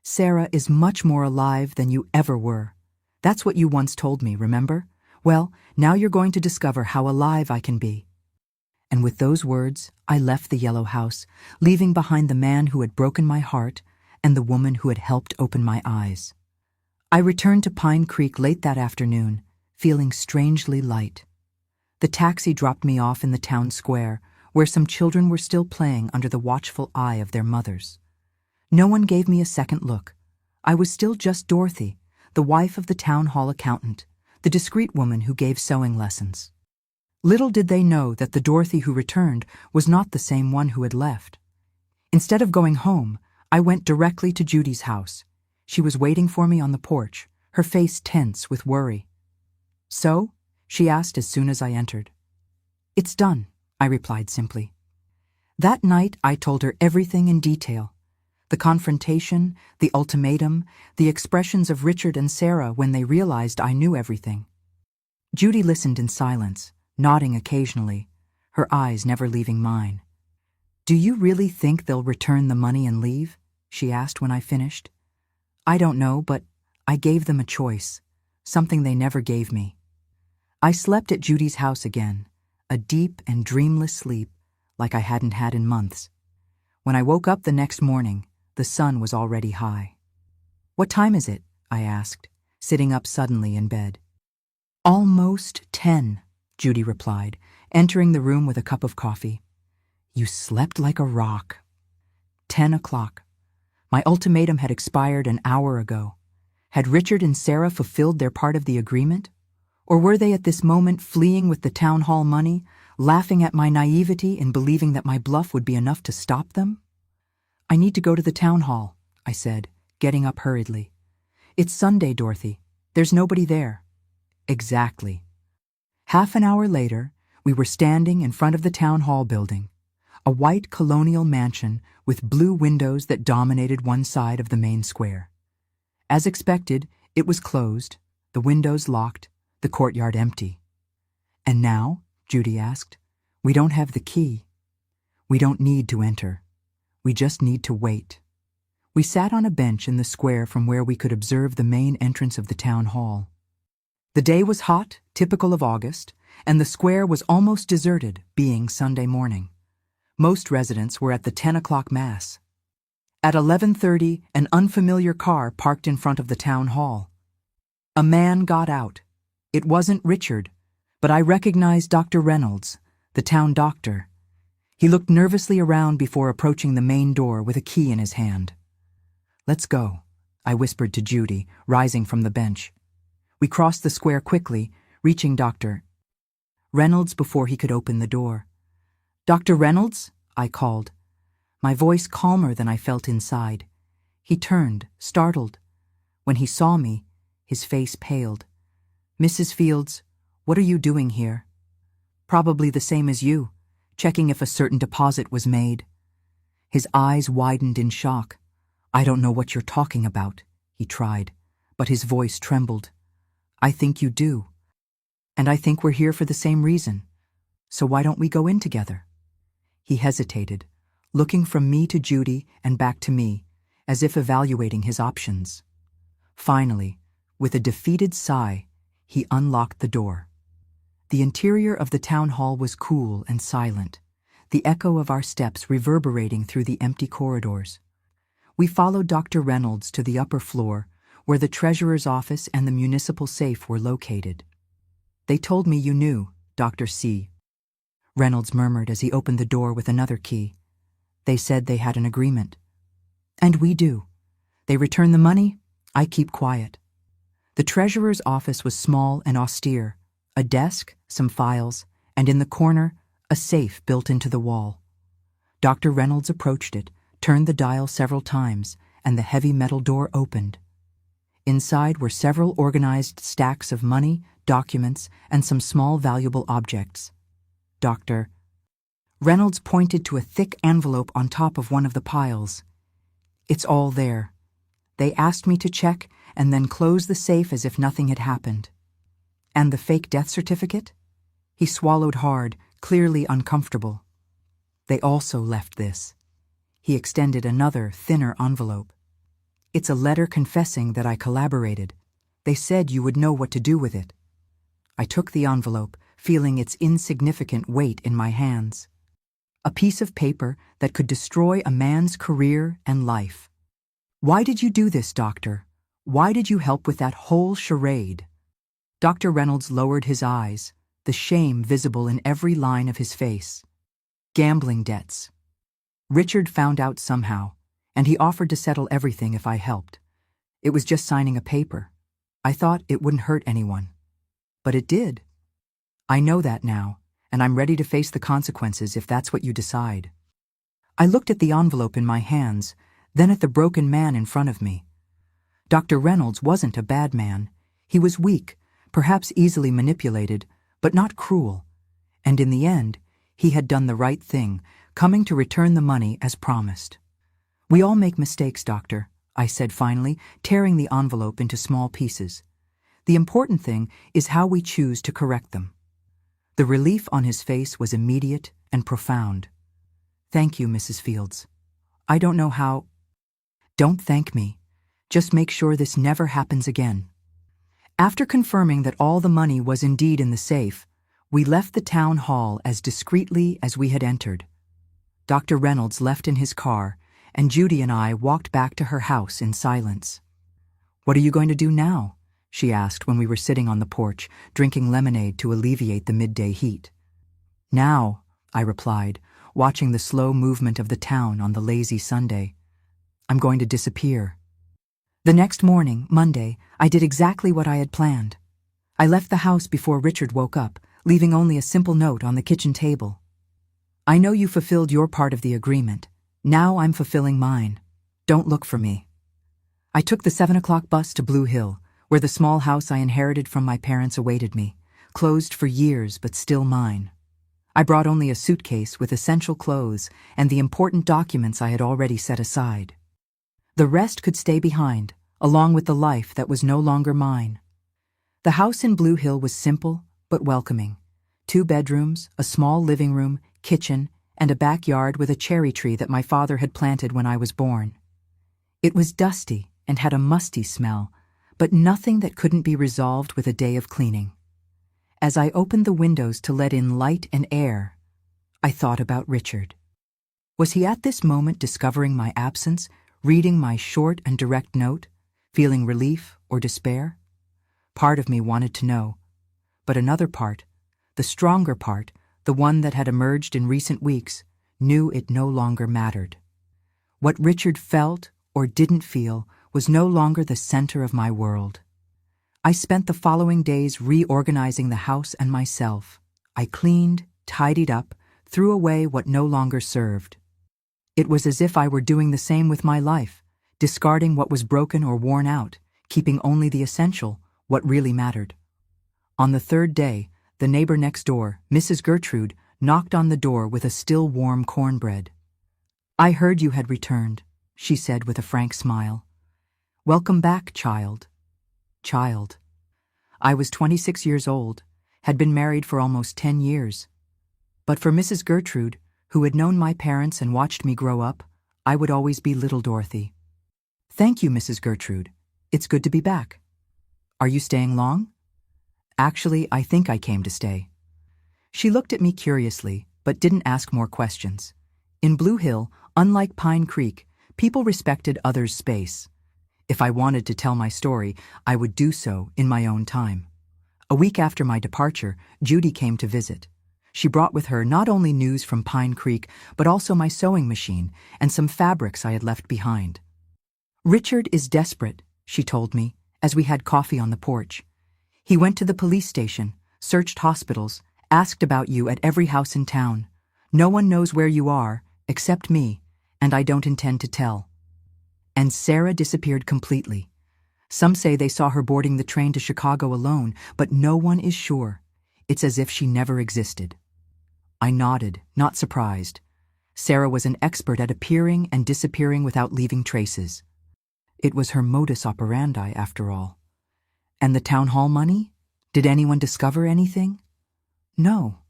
Sarah is much more alive than you ever were. That's what you once told me, remember? Well, now you're going to discover how alive I can be. And with those words, I left the yellow house, leaving behind the man who had broken my heart and the woman who had helped open my eyes. I returned to Pine Creek late that afternoon, feeling strangely light. The taxi dropped me off in the town square, where some children were still playing under the watchful eye of their mothers. No one gave me a second look. I was still just Dorothy, the wife of the town hall accountant, the discreet woman who gave sewing lessons. Little did they know that the Dorothy who returned was not the same one who had left. Instead of going home, I went directly to Judy's house. She was waiting for me on the porch, her face tense with worry. So? She asked as soon as I entered. It's done, I replied simply. That night I told her everything in detail. The confrontation, the ultimatum, the expressions of Richard and Sarah when they realized I knew everything. Judy listened in silence, nodding occasionally, her eyes never leaving mine. Do you really think they'll return the money and leave? She asked when I finished. I don't know, but I gave them a choice, something they never gave me. I slept at Judy's house again, a deep and dreamless sleep like I hadn't had in months. When I woke up the next morning, the sun was already high. What time is it? I asked, sitting up suddenly in bed. Almost 10, Judy replied, entering the room with a cup of coffee. You slept like a rock. 10 o'clock. My ultimatum had expired an hour ago. Had Richard and Sarah fulfilled their part of the agreement? Or were they at this moment fleeing with the town hall money, laughing at my naivety in believing that my bluff would be enough to stop them? I need to go to the town hall, I said, getting up hurriedly. It's Sunday, Dorothy. There's nobody there. Exactly. Half an hour later, we were standing in front of the town hall building, a white colonial mansion with blue windows that dominated one side of the main square. As expected, it was closed, the windows locked, the courtyard empty. And now, Judy asked, we don't have the key. We don't need to enter. We just need to wait. We sat on a bench in the square from where we could observe the main entrance of the town hall. The day was hot, typical of August, and the square was almost deserted, being Sunday morning. Most residents were at the 10 o'clock mass. At 11:30, an unfamiliar car parked in front of the town hall. A man got out. It wasn't Richard, but I recognized Dr. Reynolds, the town doctor. He looked nervously around before approaching the main door with a key in his hand. "Let's go," I whispered to Judy, rising from the bench. We crossed the square quickly, reaching Dr. Reynolds before he could open the door. "Dr. Reynolds?" I called, my voice calmer than I felt inside. He turned, startled. When he saw me, his face paled. "Mrs. Fields, what are you doing here?" "Probably the same as you, checking if a certain deposit was made." His eyes widened in shock. "I don't know what you're talking about," he tried, but his voice trembled. "I think you do. And I think we're here for the same reason. So why don't we go in together?" He hesitated, looking from me to Judy and back to me, as if evaluating his options. Finally, with a defeated sigh, he unlocked the door. The interior of the town hall was cool and silent, the echo of our steps reverberating through the empty corridors. We followed Dr. Reynolds to the upper floor, where the treasurer's office and the municipal safe were located. "They told me you knew, Dr. C." Reynolds murmured as he opened the door with another key. "They said they had an agreement." "And we do. They return the money, I keep quiet." The treasurer's office was small and austere, a desk, some files, and in the corner, a safe built into the wall. Dr. Reynolds approached it, turned the dial several times, and the heavy metal door opened. Inside were several organized stacks of money, documents, and some small valuable objects. Dr. Reynolds pointed to a thick envelope on top of one of the piles. "It's all there. They asked me to check and then close the safe as if nothing had happened." "And the fake death certificate?" He swallowed hard, clearly uncomfortable. "They also left this." He extended another, thinner envelope. "It's a letter confessing that I collaborated. They said you would know what to do with it." I took the envelope, feeling its insignificant weight in my hands. A piece of paper that could destroy a man's career and life. "Why did you do this, Doctor? Why did you help with that whole charade?" Dr. Reynolds lowered his eyes, the shame visible in every line of his face. "Gambling debts. Richard found out somehow, and he offered to settle everything if I helped. It was just signing a paper. I thought it wouldn't hurt anyone. But it did. I know that now, and I'm ready to face the consequences if that's what you decide." I looked at the envelope in my hands, then at the broken man in front of me. Dr. Reynolds wasn't a bad man. He was weak, perhaps easily manipulated, but not cruel. And in the end, he had done the right thing, coming to return the money as promised. "We all make mistakes, Doctor," I said finally, tearing the envelope into small pieces. "The important thing is how we choose to correct them." The relief on his face was immediate and profound. "Thank you, Mrs. Fields. I don't know how—" "Don't thank me. Just make sure this never happens again." After confirming that all the money was indeed in the safe, we left the town hall as discreetly as we had entered. Dr. Reynolds left in his car, and Judy and I walked back to her house in silence. "What are you going to do now?" she asked when we were sitting on the porch, drinking lemonade to alleviate the midday heat. "Now," I replied, watching the slow movement of the town on the lazy Sunday, "I'm going to disappear." The next morning, Monday, I did exactly what I had planned. I left the house before Richard woke up, leaving only a simple note on the kitchen table. "I know you fulfilled your part of the agreement. Now I'm fulfilling mine. Don't look for me." I took the 7 o'clock bus to Blue Hill, where the small house I inherited from my parents awaited me, closed for years but still mine. I brought only a suitcase with essential clothes and the important documents I had already set aside. The rest could stay behind, along with the life that was no longer mine. The house in Blue Hill was simple but welcoming. 2 bedrooms, a small living room, kitchen, and a backyard with a cherry tree that my father had planted when I was born. It was dusty and had a musty smell, but nothing that couldn't be resolved with a day of cleaning. As I opened the windows to let in light and air, I thought about Richard. Was he at this moment discovering my absence, reading my short and direct note, feeling relief or despair? Part of me wanted to know, but another part, the stronger part, the one that had emerged in recent weeks, knew it no longer mattered. What Richard felt or didn't feel was no longer the center of my world. I spent the following days reorganizing the house and myself. I cleaned, tidied up, threw away what no longer served. It was as if I were doing the same with my life, discarding what was broken or worn out, keeping only the essential, what really mattered. On the third day, the neighbor next door, Mrs. Gertrude, knocked on the door with a still warm cornbread. "I heard you had returned," she said with a frank smile. "Welcome back, child." Child. I was 26 years old, had been married for almost 10 years. But for Mrs. Gertrude, who had known my parents and watched me grow up, I would always be little Dorothy. "Thank you, Mrs. Gertrude. It's good to be back. Are you staying long?" "Actually, I think I came to stay." She looked at me curiously, but didn't ask more questions. In Blue Hill, unlike Pine Creek, people respected others' space. If I wanted to tell my story, I would do so in my own time. A week after my departure, Judy came to visit. She brought with her not only news from Pine Creek, but also my sewing machine and some fabrics I had left behind. "Richard is desperate," she told me, as we had coffee on the porch. "He went to the police station, searched hospitals, asked about you at every house in town. No one knows where you are, except me, and I don't intend to tell." And Sarah disappeared completely. Some say they saw her boarding the train to Chicago alone, but no one is sure. It's as if she never existed. I nodded, not surprised. Sarah was an expert at appearing and disappearing without leaving traces. It was her modus operandi, after all. And the town hall money? Did anyone discover anything? No.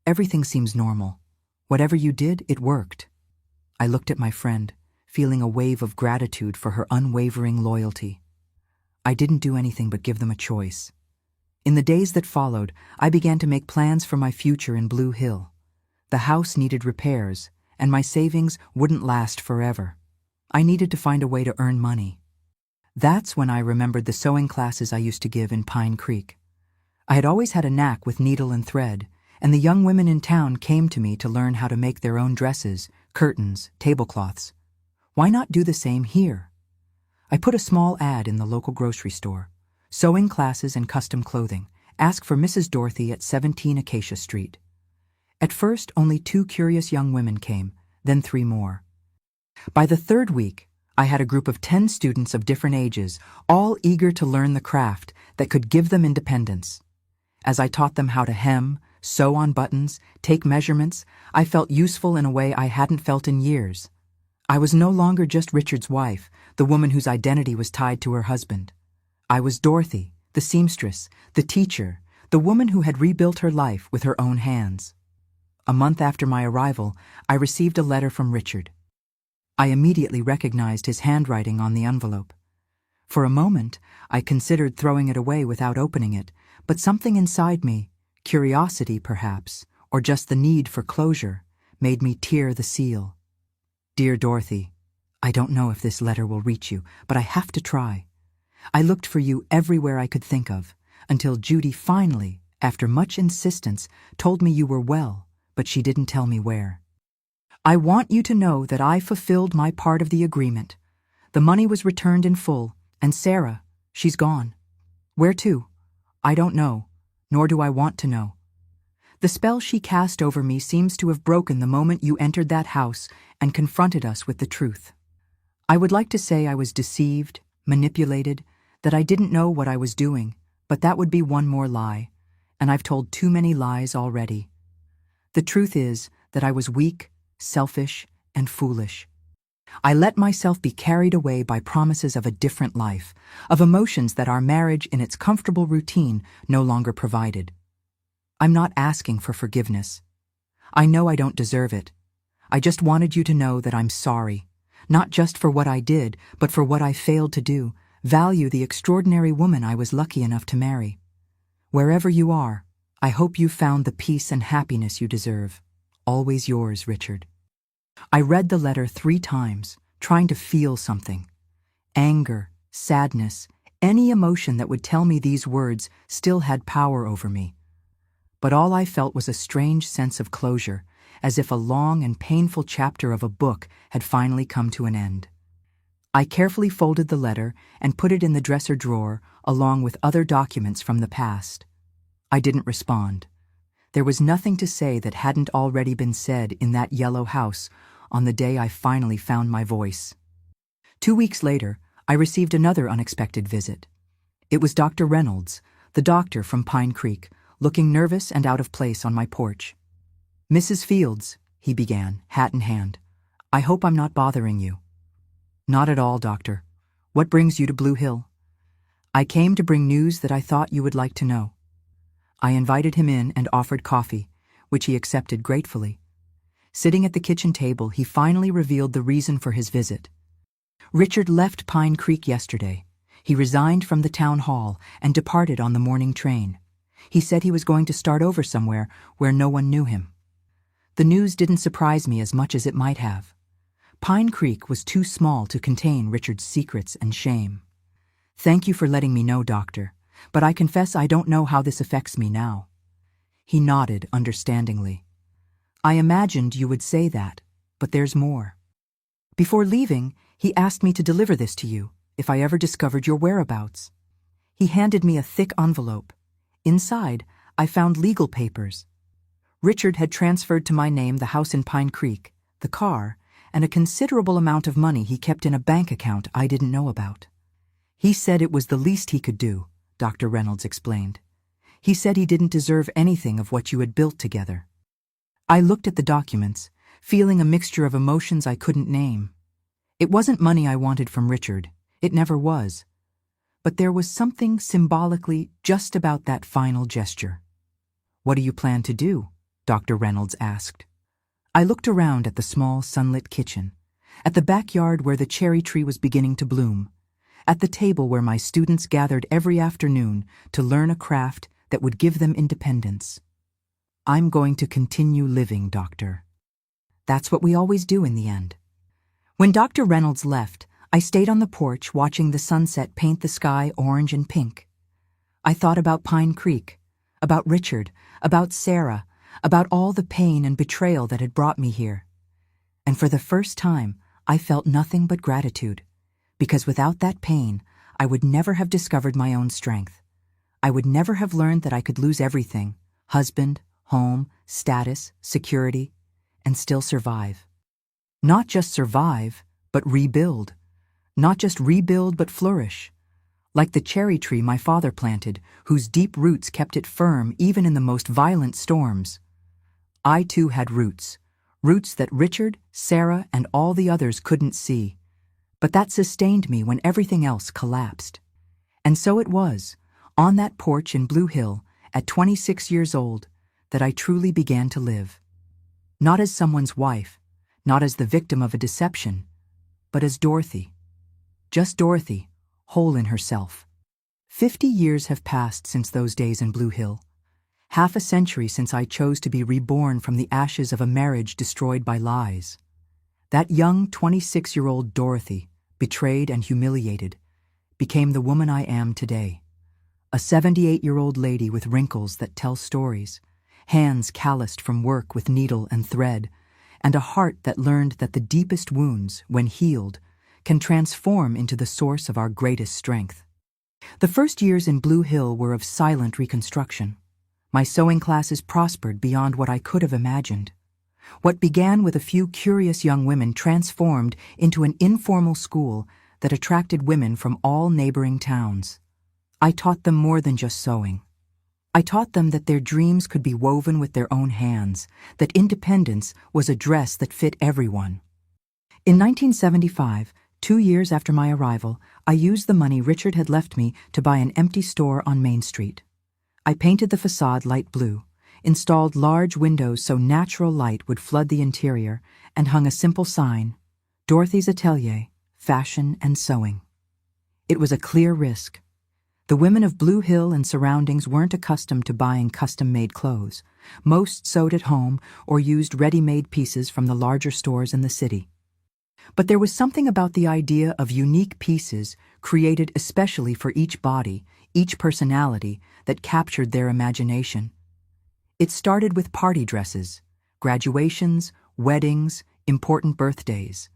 Everything seems normal. Whatever you did, it worked. I looked at my friend, feeling a wave of gratitude for her unwavering loyalty. I didn't do anything but give them a choice. In the days that followed, I began to make plans for my future in Blue Hill. The house needed repairs, and my savings wouldn't last forever. I needed to find a way to earn money. That's when I remembered the sewing classes I used to give in Pine Creek. I had always had a knack with needle and thread, and the young women in town came to me to learn how to make their own dresses, curtains, tablecloths. Why not do the same here? I put a small ad in the local grocery store. Sewing classes and custom clothing. Ask for Mrs. Dorothy at 17 Acacia Street. At first, only 2 curious young women came, then 3 more. By the 3rd week, I had a group of 10 students of different ages, all eager to learn the craft that could give them independence. As I taught them how to hem, sew on buttons, take measurements, I felt useful in a way I hadn't felt in years. I was no longer just Richard's wife, the woman whose identity was tied to her husband. I was Dorothy, the seamstress, the teacher, the woman who had rebuilt her life with her own hands. A month after my arrival, I received a letter from Richard. I immediately recognized his handwriting on the envelope. For a moment, I considered throwing it away without opening it, but something inside me, curiosity perhaps, or just the need for closure, made me tear the seal. "Dear Dorothy, I don't know if this letter will reach you, but I have to try. I looked for you everywhere I could think of, until Judy finally, after much insistence, told me you were well, but she didn't tell me where. I want you to know that I fulfilled my part of the agreement. The money was returned in full, and Sarah, she's gone. Where to? I don't know, nor do I want to know. The spell she cast over me seems to have broken the moment you entered that house and confronted us with the truth. I would like to say I was deceived, manipulated, that I didn't know what I was doing, but that would be one more lie, and I've told too many lies already. The truth is that I was weak, selfish, and foolish. I let myself be carried away by promises of a different life, of emotions that our marriage in its comfortable routine no longer provided. I'm not asking for forgiveness. I know I don't deserve it. I just wanted you to know that I'm sorry. not just for what I did, but for what I failed to do, value the extraordinary woman I was lucky enough to marry. Wherever you are, I hope you found the peace and happiness you deserve. Always yours, Richard. I read the letter 3 times, trying to feel something. Anger, sadness, any emotion that would tell me these words still had power over me. But all I felt was a strange sense of closure, as if a long and painful chapter of a book had finally come to an end. I carefully folded the letter and put it in the dresser drawer along with other documents from the past. I didn't respond. There was nothing to say that hadn't already been said in that yellow house on the day I finally found my voice. 2 weeks later, I received another unexpected visit. It was Dr. Reynolds, the doctor from Pine Creek, looking nervous and out of place on my porch. "Mrs. Fields," he began, hat in hand, "I hope I'm not bothering you." "Not at all, doctor. What brings you to Blue Hill?" "I came to bring news that I thought you would like to know." I invited him in and offered coffee, which he accepted gratefully. Sitting at the kitchen table, he finally revealed the reason for his visit. Richard left Pine Creek yesterday. He resigned from the town hall and departed on the morning train. He said he was going to start over somewhere where no one knew him. The news didn't surprise me as much as it might have. Pine Creek was too small to contain Richard's secrets and shame. "Thank you for letting me know, doctor, but I confess I don't know how this affects me now." He nodded understandingly. "I imagined you would say that, but there's more. Before leaving, he asked me to deliver this to you, if I ever discovered your whereabouts." He handed me a thick envelope. Inside, I found legal papers. Richard had transferred to my name the house in Pine Creek, the car, and a considerable amount of money he kept in a bank account I didn't know about. "He said it was the least he could do," Dr. Reynolds explained. "He said he didn't deserve anything of what you had built together." I looked at the documents, feeling a mixture of emotions I couldn't name. It wasn't money I wanted from Richard. It never was. But there was something symbolically just about that final gesture. "What do you plan to do?" Dr. Reynolds asked. I looked around at the small sunlit kitchen, at the backyard where the cherry tree was beginning to bloom, at the table where my students gathered every afternoon to learn a craft that would give them independence. "I'm going to continue living, Doctor." That's what we always do in the end. When Dr. Reynolds left, I stayed on the porch watching the sunset paint the sky orange and pink. I thought about Pine Creek, about Richard, about Sarah, about all the pain and betrayal that had brought me here. And for the first time, I felt nothing but gratitude, because without that pain, I would never have discovered my own strength. I would never have learned that I could lose everything, husband, home, status, security, and still survive. Not just survive, but rebuild. Not just rebuild, but flourish. Like the cherry tree my father planted, whose deep roots kept it firm even in the most violent storms. I too had roots. Roots that Richard, Sarah, and all the others couldn't see. But that sustained me when everything else collapsed. And so it was, on that porch in Blue Hill, at 26 years old, that I truly began to live. Not as someone's wife, not as the victim of a deception, but as Dorothy. Just Dorothy, whole in herself. 50 years have passed since those days in Blue Hill. Half a century since I chose to be reborn from the ashes of a marriage destroyed by lies. That young 26-year-old Dorothy, betrayed and humiliated, became the woman I am today. A 78-year-old lady with wrinkles that tell stories, hands calloused from work with needle and thread, and a heart that learned that the deepest wounds, when healed, can transform into the source of our greatest strength. The first years in Blue Hill were of silent reconstruction. My sewing classes prospered beyond what I could have imagined. What began with a few curious young women transformed into an informal school that attracted women from all neighboring towns. I taught them more than just sewing. I taught them that their dreams could be woven with their own hands, that independence was a dress that fit everyone. In 1975, 2 years after my arrival, I used the money Richard had left me to buy an empty store on Main Street. I painted the facade light blue, installed large windows so natural light would flood the interior, and hung a simple sign, Dorothy's Atelier, Fashion and Sewing. It was a clear risk. The women of Blue Hill and surroundings weren't accustomed to buying custom-made clothes. Most sewed at home or used ready-made pieces from the larger stores in the city. But there was something about the idea of unique pieces created especially for each body, each personality, that captured their imagination. It started with party dresses, graduations, weddings, important birthdays.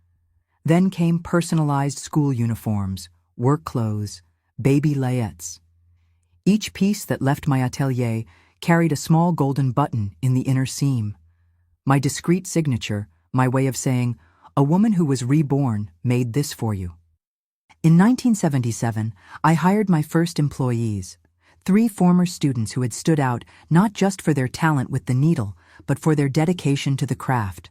Then came personalized school uniforms, work clothes, baby layettes. Each piece that left my atelier carried a small golden button in the inner seam. My discreet signature, my way of saying, "A woman who was reborn made this for you." In 1977, I hired my first employees, 3 former students who had stood out not just for their talent with the needle, but for their dedication to the craft.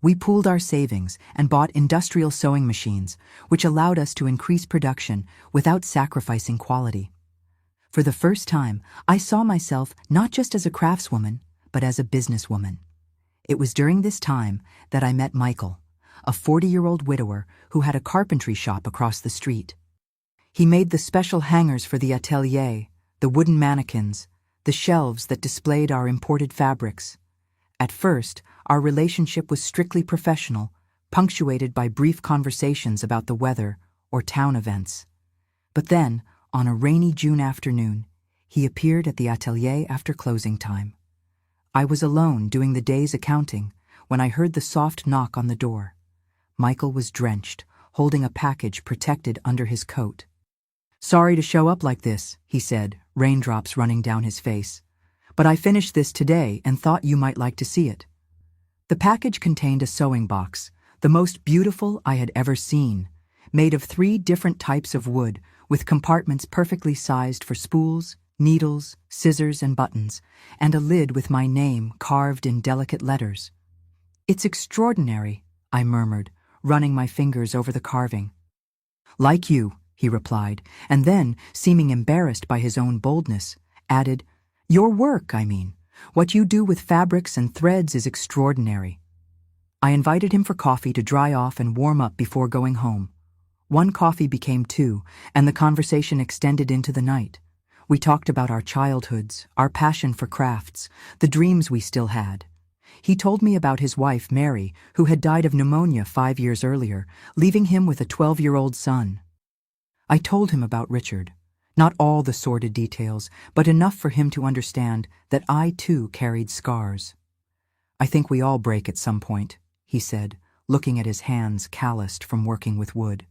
We pooled our savings and bought industrial sewing machines, which allowed us to increase production without sacrificing quality. For the first time, I saw myself not just as a craftswoman, but as a businesswoman. It was during this time that I met Michael, a 40-year-old widower who had a carpentry shop across the street. He made the special hangers for the atelier, the wooden mannequins, the shelves that displayed our imported fabrics. At first, our relationship was strictly professional, punctuated by brief conversations about the weather or town events. But then, on a rainy June afternoon, he appeared at the atelier after closing time. I was alone doing the day's accounting when I heard the soft knock on the door. Michael was drenched, holding a package protected under his coat. "Sorry to show up like this," he said, raindrops running down his face. "But I finished this today and thought you might like to see it." The package contained a sewing box, the most beautiful I had ever seen, made of 3 different types of wood with compartments perfectly sized for spools, needles, scissors, and buttons, and a lid with my name carved in delicate letters. "It's extraordinary," I murmured, running my fingers over the carving. "Like you," he replied, and then, seeming embarrassed by his own boldness, added, "Your work, I mean. What you do with fabrics and threads is extraordinary." I invited him for coffee to dry off and warm up before going home. 1 coffee became 2, and the conversation extended into the night. We talked about our childhoods, our passion for crafts, the dreams we still had. He told me about his wife, Mary, who had died of pneumonia 5 years earlier, leaving him with a 12-year-old son. I told him about Richard. Not all the sordid details, but enough for him to understand that I too carried scars. "I think we all break at some point," he said, looking at his hands calloused from working with wood.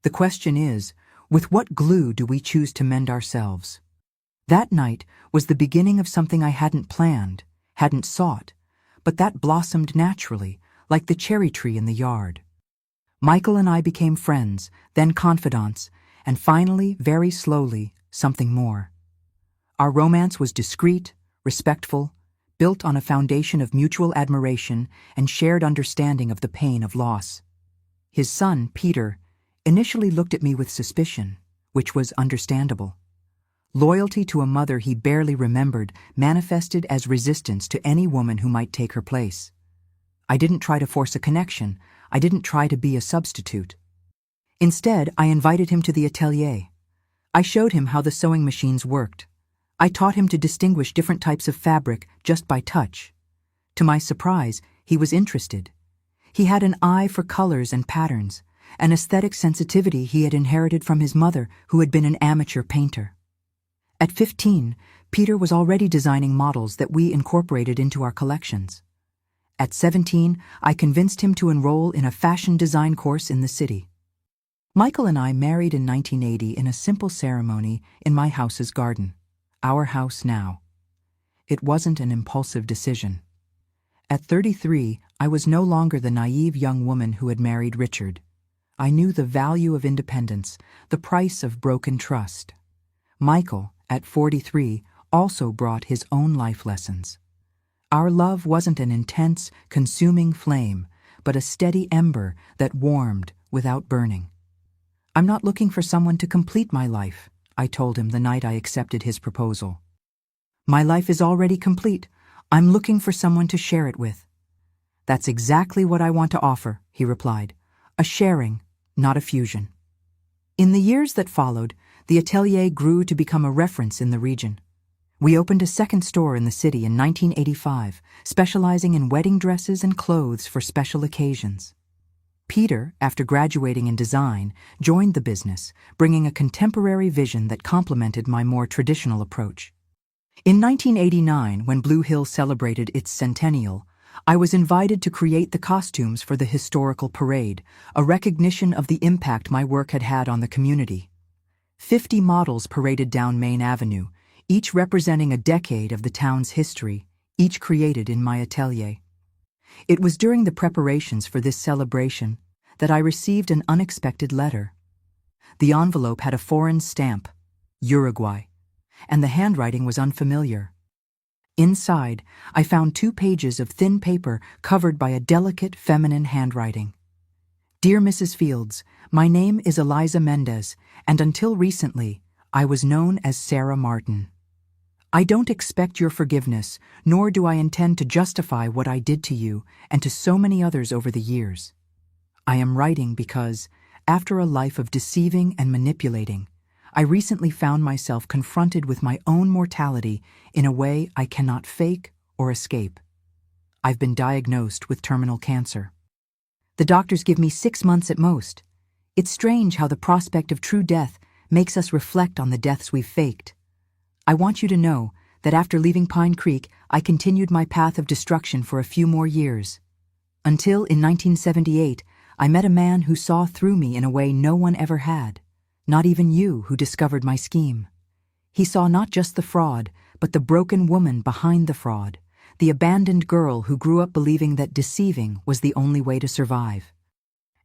"The question is, with what glue do we choose to mend ourselves?" That night was the beginning of something I hadn't planned, hadn't sought, but that blossomed naturally, like the cherry tree in the yard. Michael and I became friends, then confidants, and finally, very slowly, something more. Our romance was discreet, respectful, built on a foundation of mutual admiration and shared understanding of the pain of loss. His son, Peter, initially looked at me with suspicion, which was understandable. Loyalty to a mother he barely remembered manifested as resistance to any woman who might take her place. I didn't try to force a connection. I didn't try to be a substitute. Instead, I invited him to the atelier. I showed him how the sewing machines worked. I taught him to distinguish different types of fabric just by touch. To my surprise, he was interested. He had an eye for colors and patterns, an aesthetic sensitivity he had inherited from his mother, who had been an amateur painter. At 15, Peter was already designing models that we incorporated into our collections. At 17, I convinced him to enroll in a fashion design course in the city. Michael and I married in 1980 in a simple ceremony in my house's garden, our house now. It wasn't an impulsive decision. At 33, I was no longer the naive young woman who had married Richard. I knew the value of independence, the price of broken trust. Michael, at 43, also brought his own life lessons. Our love wasn't an intense, consuming flame, but a steady ember that warmed without burning. "I'm not looking for someone to complete my life," I told him the night I accepted his proposal. "My life is already complete. I'm looking for someone to share it with." "That's exactly what I want to offer," he replied. a sharing, not a fusion. In the years that followed, the atelier grew to become a reference in the region. We opened a second store in the city in 1985, specializing in wedding dresses and clothes for special occasions. Peter, after graduating in design, joined the business, bringing a contemporary vision that complemented my more traditional approach. In 1989, when Blue Hill celebrated its centennial, I was invited to create the costumes for the historical parade, a recognition of the impact my work had had on the community. 50 models paraded down Main Avenue, each representing a decade of the town's history, each created in my atelier. It was during the preparations for this celebration that I received an unexpected letter. The envelope had a foreign stamp, Uruguay, and the handwriting was unfamiliar. Inside, I found 2 pages of thin paper covered by a delicate feminine handwriting. Dear Mrs. Fields, my name is Eliza Mendez, and until recently, I was known as Sarah Martin. I don't expect your forgiveness, nor do I intend to justify what I did to you and to so many others over the years. I am writing because, after a life of deceiving and manipulating, I recently found myself confronted with my own mortality in a way I cannot fake or escape. I've been diagnosed with terminal cancer. The doctors give me 6 months at most. It's strange how the prospect of true death makes us reflect on the deaths we've faked. I want you to know that after leaving Pine Creek, I continued my path of destruction for a few more years. Until, in 1978, I met a man who saw through me in a way no one ever had. Not even you, who discovered my scheme. He saw not just the fraud, but the broken woman behind the fraud, the abandoned girl who grew up believing that deceiving was the only way to survive.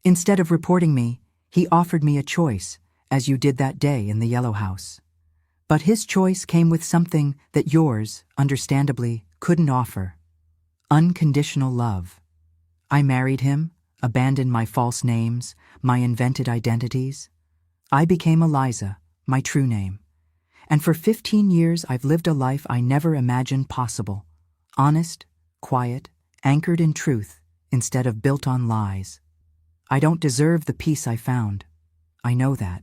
Instead of reporting me, he offered me a choice, as you did that day in the Yellow House. But his choice came with something that yours, understandably, couldn't offer. Unconditional love. I married him, abandoned my false names, my invented identities. I became Eliza, my true name. And for 15 years I've lived a life I never imagined possible. Honest, quiet, anchored in truth, instead of built on lies. I don't deserve the peace I found. I know that.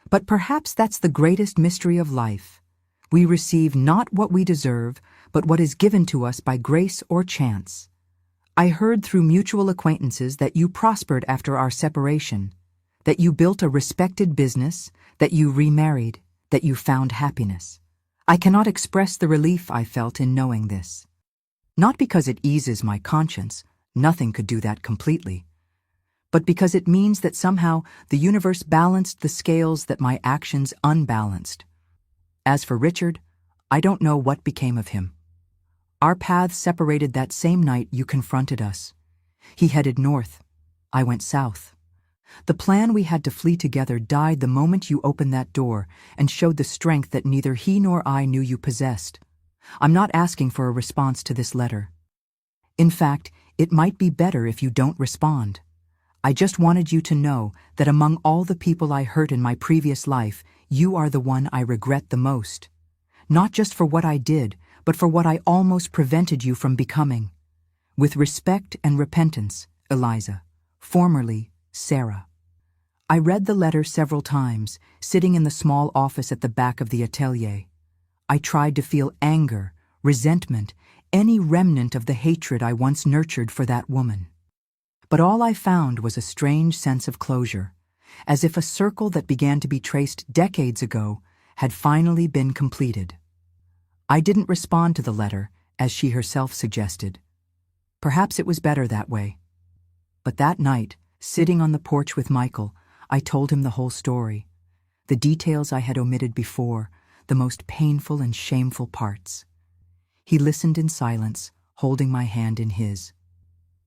But perhaps that's the greatest mystery of life. We receive not what we deserve, but what is given to us by grace or chance. I heard through mutual acquaintances that you prospered after our separation, that you built a respected business, that you remarried, that you found happiness. I cannot express the relief I felt in knowing this. Not because it eases my conscience, nothing could do that completely, but because it means that somehow the universe balanced the scales that my actions unbalanced. As for Richard, I don't know what became of him. Our paths separated that same night you confronted us. He headed north. I went south. The plan we had to flee together died the moment you opened that door and showed the strength that neither he nor I knew you possessed. I'm not asking for a response to this letter. In fact, it might be better if you don't respond. I just wanted you to know that among all the people I hurt in my previous life, you are the one I regret the most. Not just for what I did, but for what I almost prevented you from becoming. With respect and repentance, Eliza, formerly Sarah. I read the letter several times, sitting in the small office at the back of the atelier. I tried to feel anger, resentment, any remnant of the hatred I once nurtured for that woman. But all I found was a strange sense of closure, as if a circle that began to be traced decades ago had finally been completed. I didn't respond to the letter, as she herself suggested. Perhaps it was better that way. But that night, sitting on the porch with Michael, I told him the whole story. The details I had omitted before, the most painful and shameful parts. He listened in silence, holding my hand in his.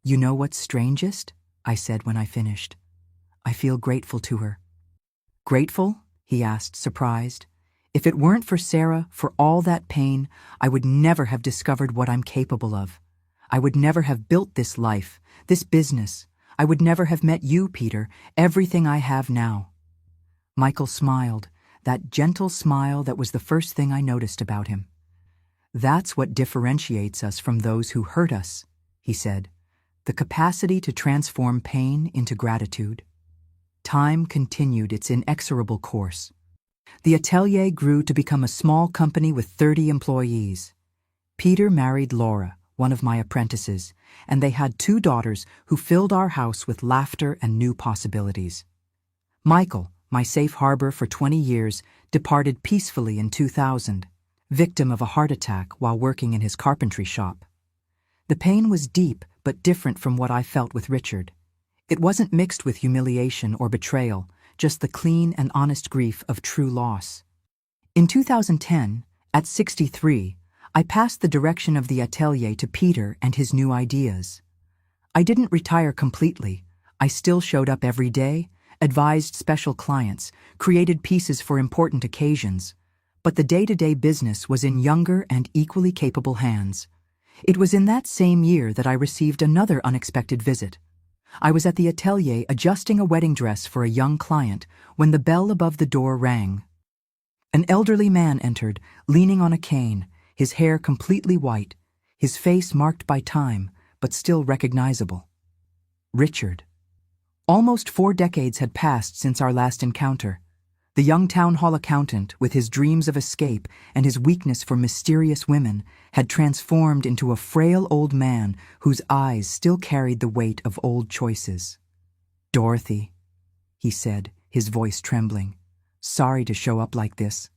You know what's strangest? I said when I finished. I feel grateful to her. Grateful? He asked, surprised. If it weren't for Sarah, for all that pain, I would never have discovered what I'm capable of. I would never have built this life, this business. I would never have met you, Peter, everything I have now. Michael smiled, that gentle smile that was the first thing I noticed about him. That's what differentiates us from those who hurt us, he said. the capacity to transform pain into gratitude. Time continued its inexorable course. The atelier grew to become a small company with 30 employees. Peter married Laura, one of my apprentices, and they had 2 daughters who filled our house with laughter and new possibilities. Michael, my safe harbor for 20 years, departed peacefully in 2000, victim of a heart attack while working in his carpentry shop. The pain was deep but different from what I felt with Richard. It wasn't mixed with humiliation or betrayal, just the clean and honest grief of true loss. In 2010, at 63, I passed the direction of the atelier to Peter and his new ideas. I didn't retire completely. I still showed up every day, advised special clients, created pieces for important occasions, but the day-to-day business was in younger and equally capable hands. It was in that same year that I received another unexpected visit. I was at the atelier adjusting a wedding dress for a young client when the bell above the door rang. An elderly man entered, leaning on a cane, his hair completely white, his face marked by time, but still recognizable. Richard. Almost 4 decades had passed since our last encounter. The young town hall accountant, with his dreams of escape and his weakness for mysterious women, had transformed into a frail old man whose eyes still carried the weight of old choices. "Dorothy," he said, his voice trembling, "sorry to show up like this.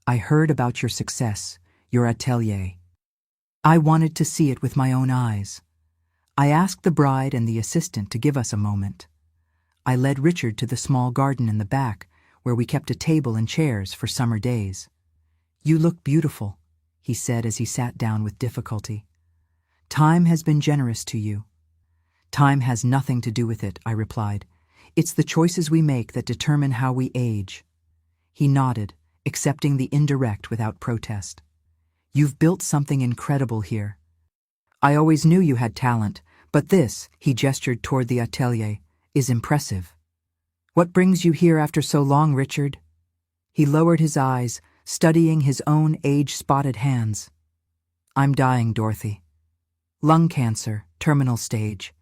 I heard about your success, your atelier. I wanted to see it with my own eyes. I asked the bride and the assistant to give us a moment. I led Richard to the small garden in the back, where we kept a table and chairs for summer days. You look beautiful," he said as he sat down with difficulty. "Time has been generous to you." "Time has nothing to do with it," I replied. "It's the choices we make that determine how we age." He nodded, accepting the indirect without protest. "You've built something incredible here. I always knew you had talent, but this," he gestured toward the atelier, "is impressive. What brings you here after so long, Richard?" He lowered his eyes, studying his own age-spotted hands. "I'm dying, Dorothy. Lung cancer, terminal stage.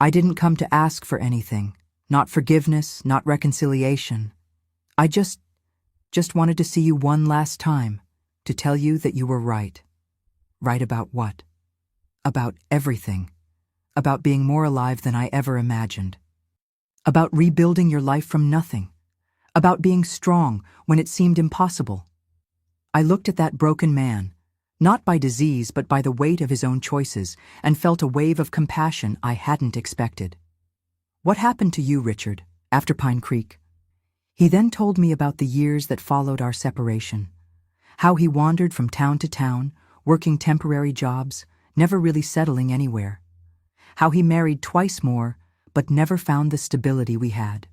I didn't come to ask for anything, not forgiveness, not reconciliation. I just wanted to see you one last time, to tell you that you were right." "Right about what?" "About everything. About being more alive than I ever imagined. About rebuilding your life from nothing. About being strong when it seemed impossible." I looked at that broken man, not by disease but by the weight of his own choices, and felt a wave of compassion I hadn't expected. "What happened to you, Richard, after Pine Creek?" He then told me about the years that followed our separation, how he wandered from town to town, working temporary jobs, never really settling anywhere, how he married twice more, but never found the stability we had.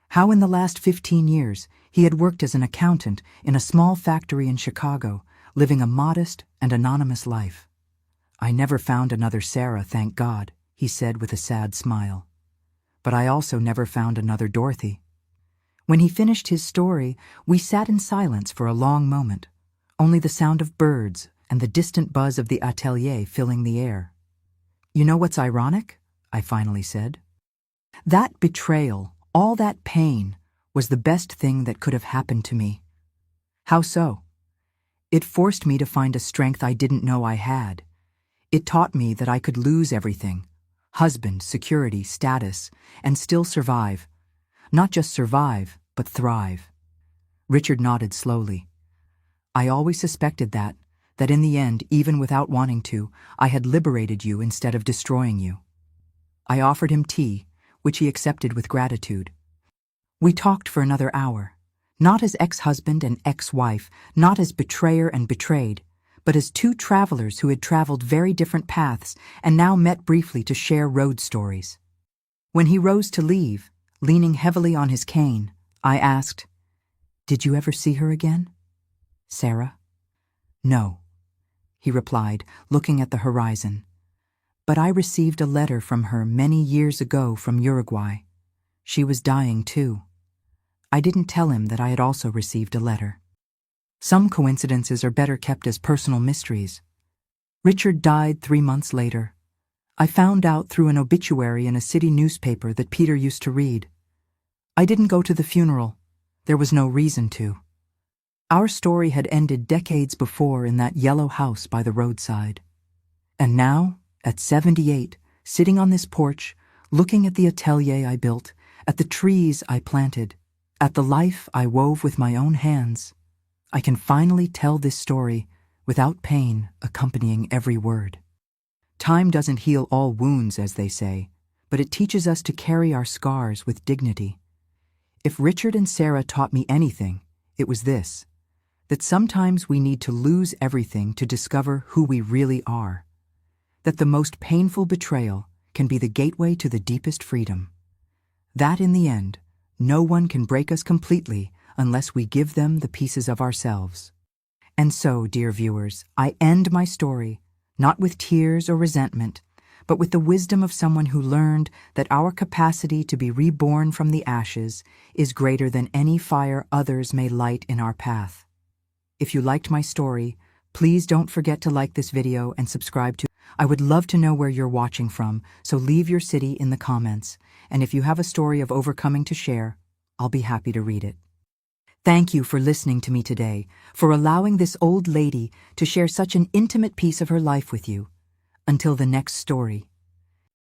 How in the last 15 years he had worked as an accountant in a small factory in Chicago, living a modest and anonymous life. "I never found another Sarah, thank God," he said with a sad smile. "But I also never found another Dorothy." When he finished his story, we sat in silence for a long moment, only the sound of birds and the distant buzz of the atelier filling the air. "You know what's ironic?" I finally said. "That betrayal, all that pain, was the best thing that could have happened to me." "How so?" "It forced me to find a strength I didn't know I had. It taught me that I could lose everything, husband, security, status, and still survive. Not just survive, but thrive." Richard nodded slowly. "I always suspected that in the end, even without wanting to, I had liberated you instead of destroying you." I offered him tea, which he accepted with gratitude. We talked for another hour, not as ex-husband and ex-wife, not as betrayer and betrayed, but as 2 travelers who had traveled very different paths and now met briefly to share road stories. When he rose to leave, leaning heavily on his cane, I asked, "Did you ever see her again? Sarah?" "No," he replied, looking at the horizon. "But I received a letter from her many years ago from Uruguay. She was dying too." I didn't tell him that I had also received a letter. Some coincidences are better kept as personal mysteries. Richard died 3 months later. I found out through an obituary in a city newspaper that Peter used to read. I didn't go to the funeral. There was no reason to. Our story had ended decades before in that yellow house by the roadside. And now, at 78, sitting on this porch, looking at the atelier I built, at the trees I planted, at the life I wove with my own hands, I can finally tell this story without pain accompanying every word. Time doesn't heal all wounds, as they say, but it teaches us to carry our scars with dignity. If Richard and Sarah taught me anything, it was this: that sometimes we need to lose everything to discover who we really are. That the most painful betrayal can be the gateway to the deepest freedom. That in the end, no one can break us completely unless we give them the pieces of ourselves. And so, dear viewers, I end my story, not with tears or resentment, but with the wisdom of someone who learned that our capacity to be reborn from the ashes is greater than any fire others may light in our path. If you liked my story, please don't forget to like this video and subscribe to. I would love to know where you're watching from, so leave your city in the comments. And if you have a story of overcoming to share, I'll be happy to read it. Thank you for listening to me today, for allowing this old lady to share such an intimate piece of her life with you. Until the next story.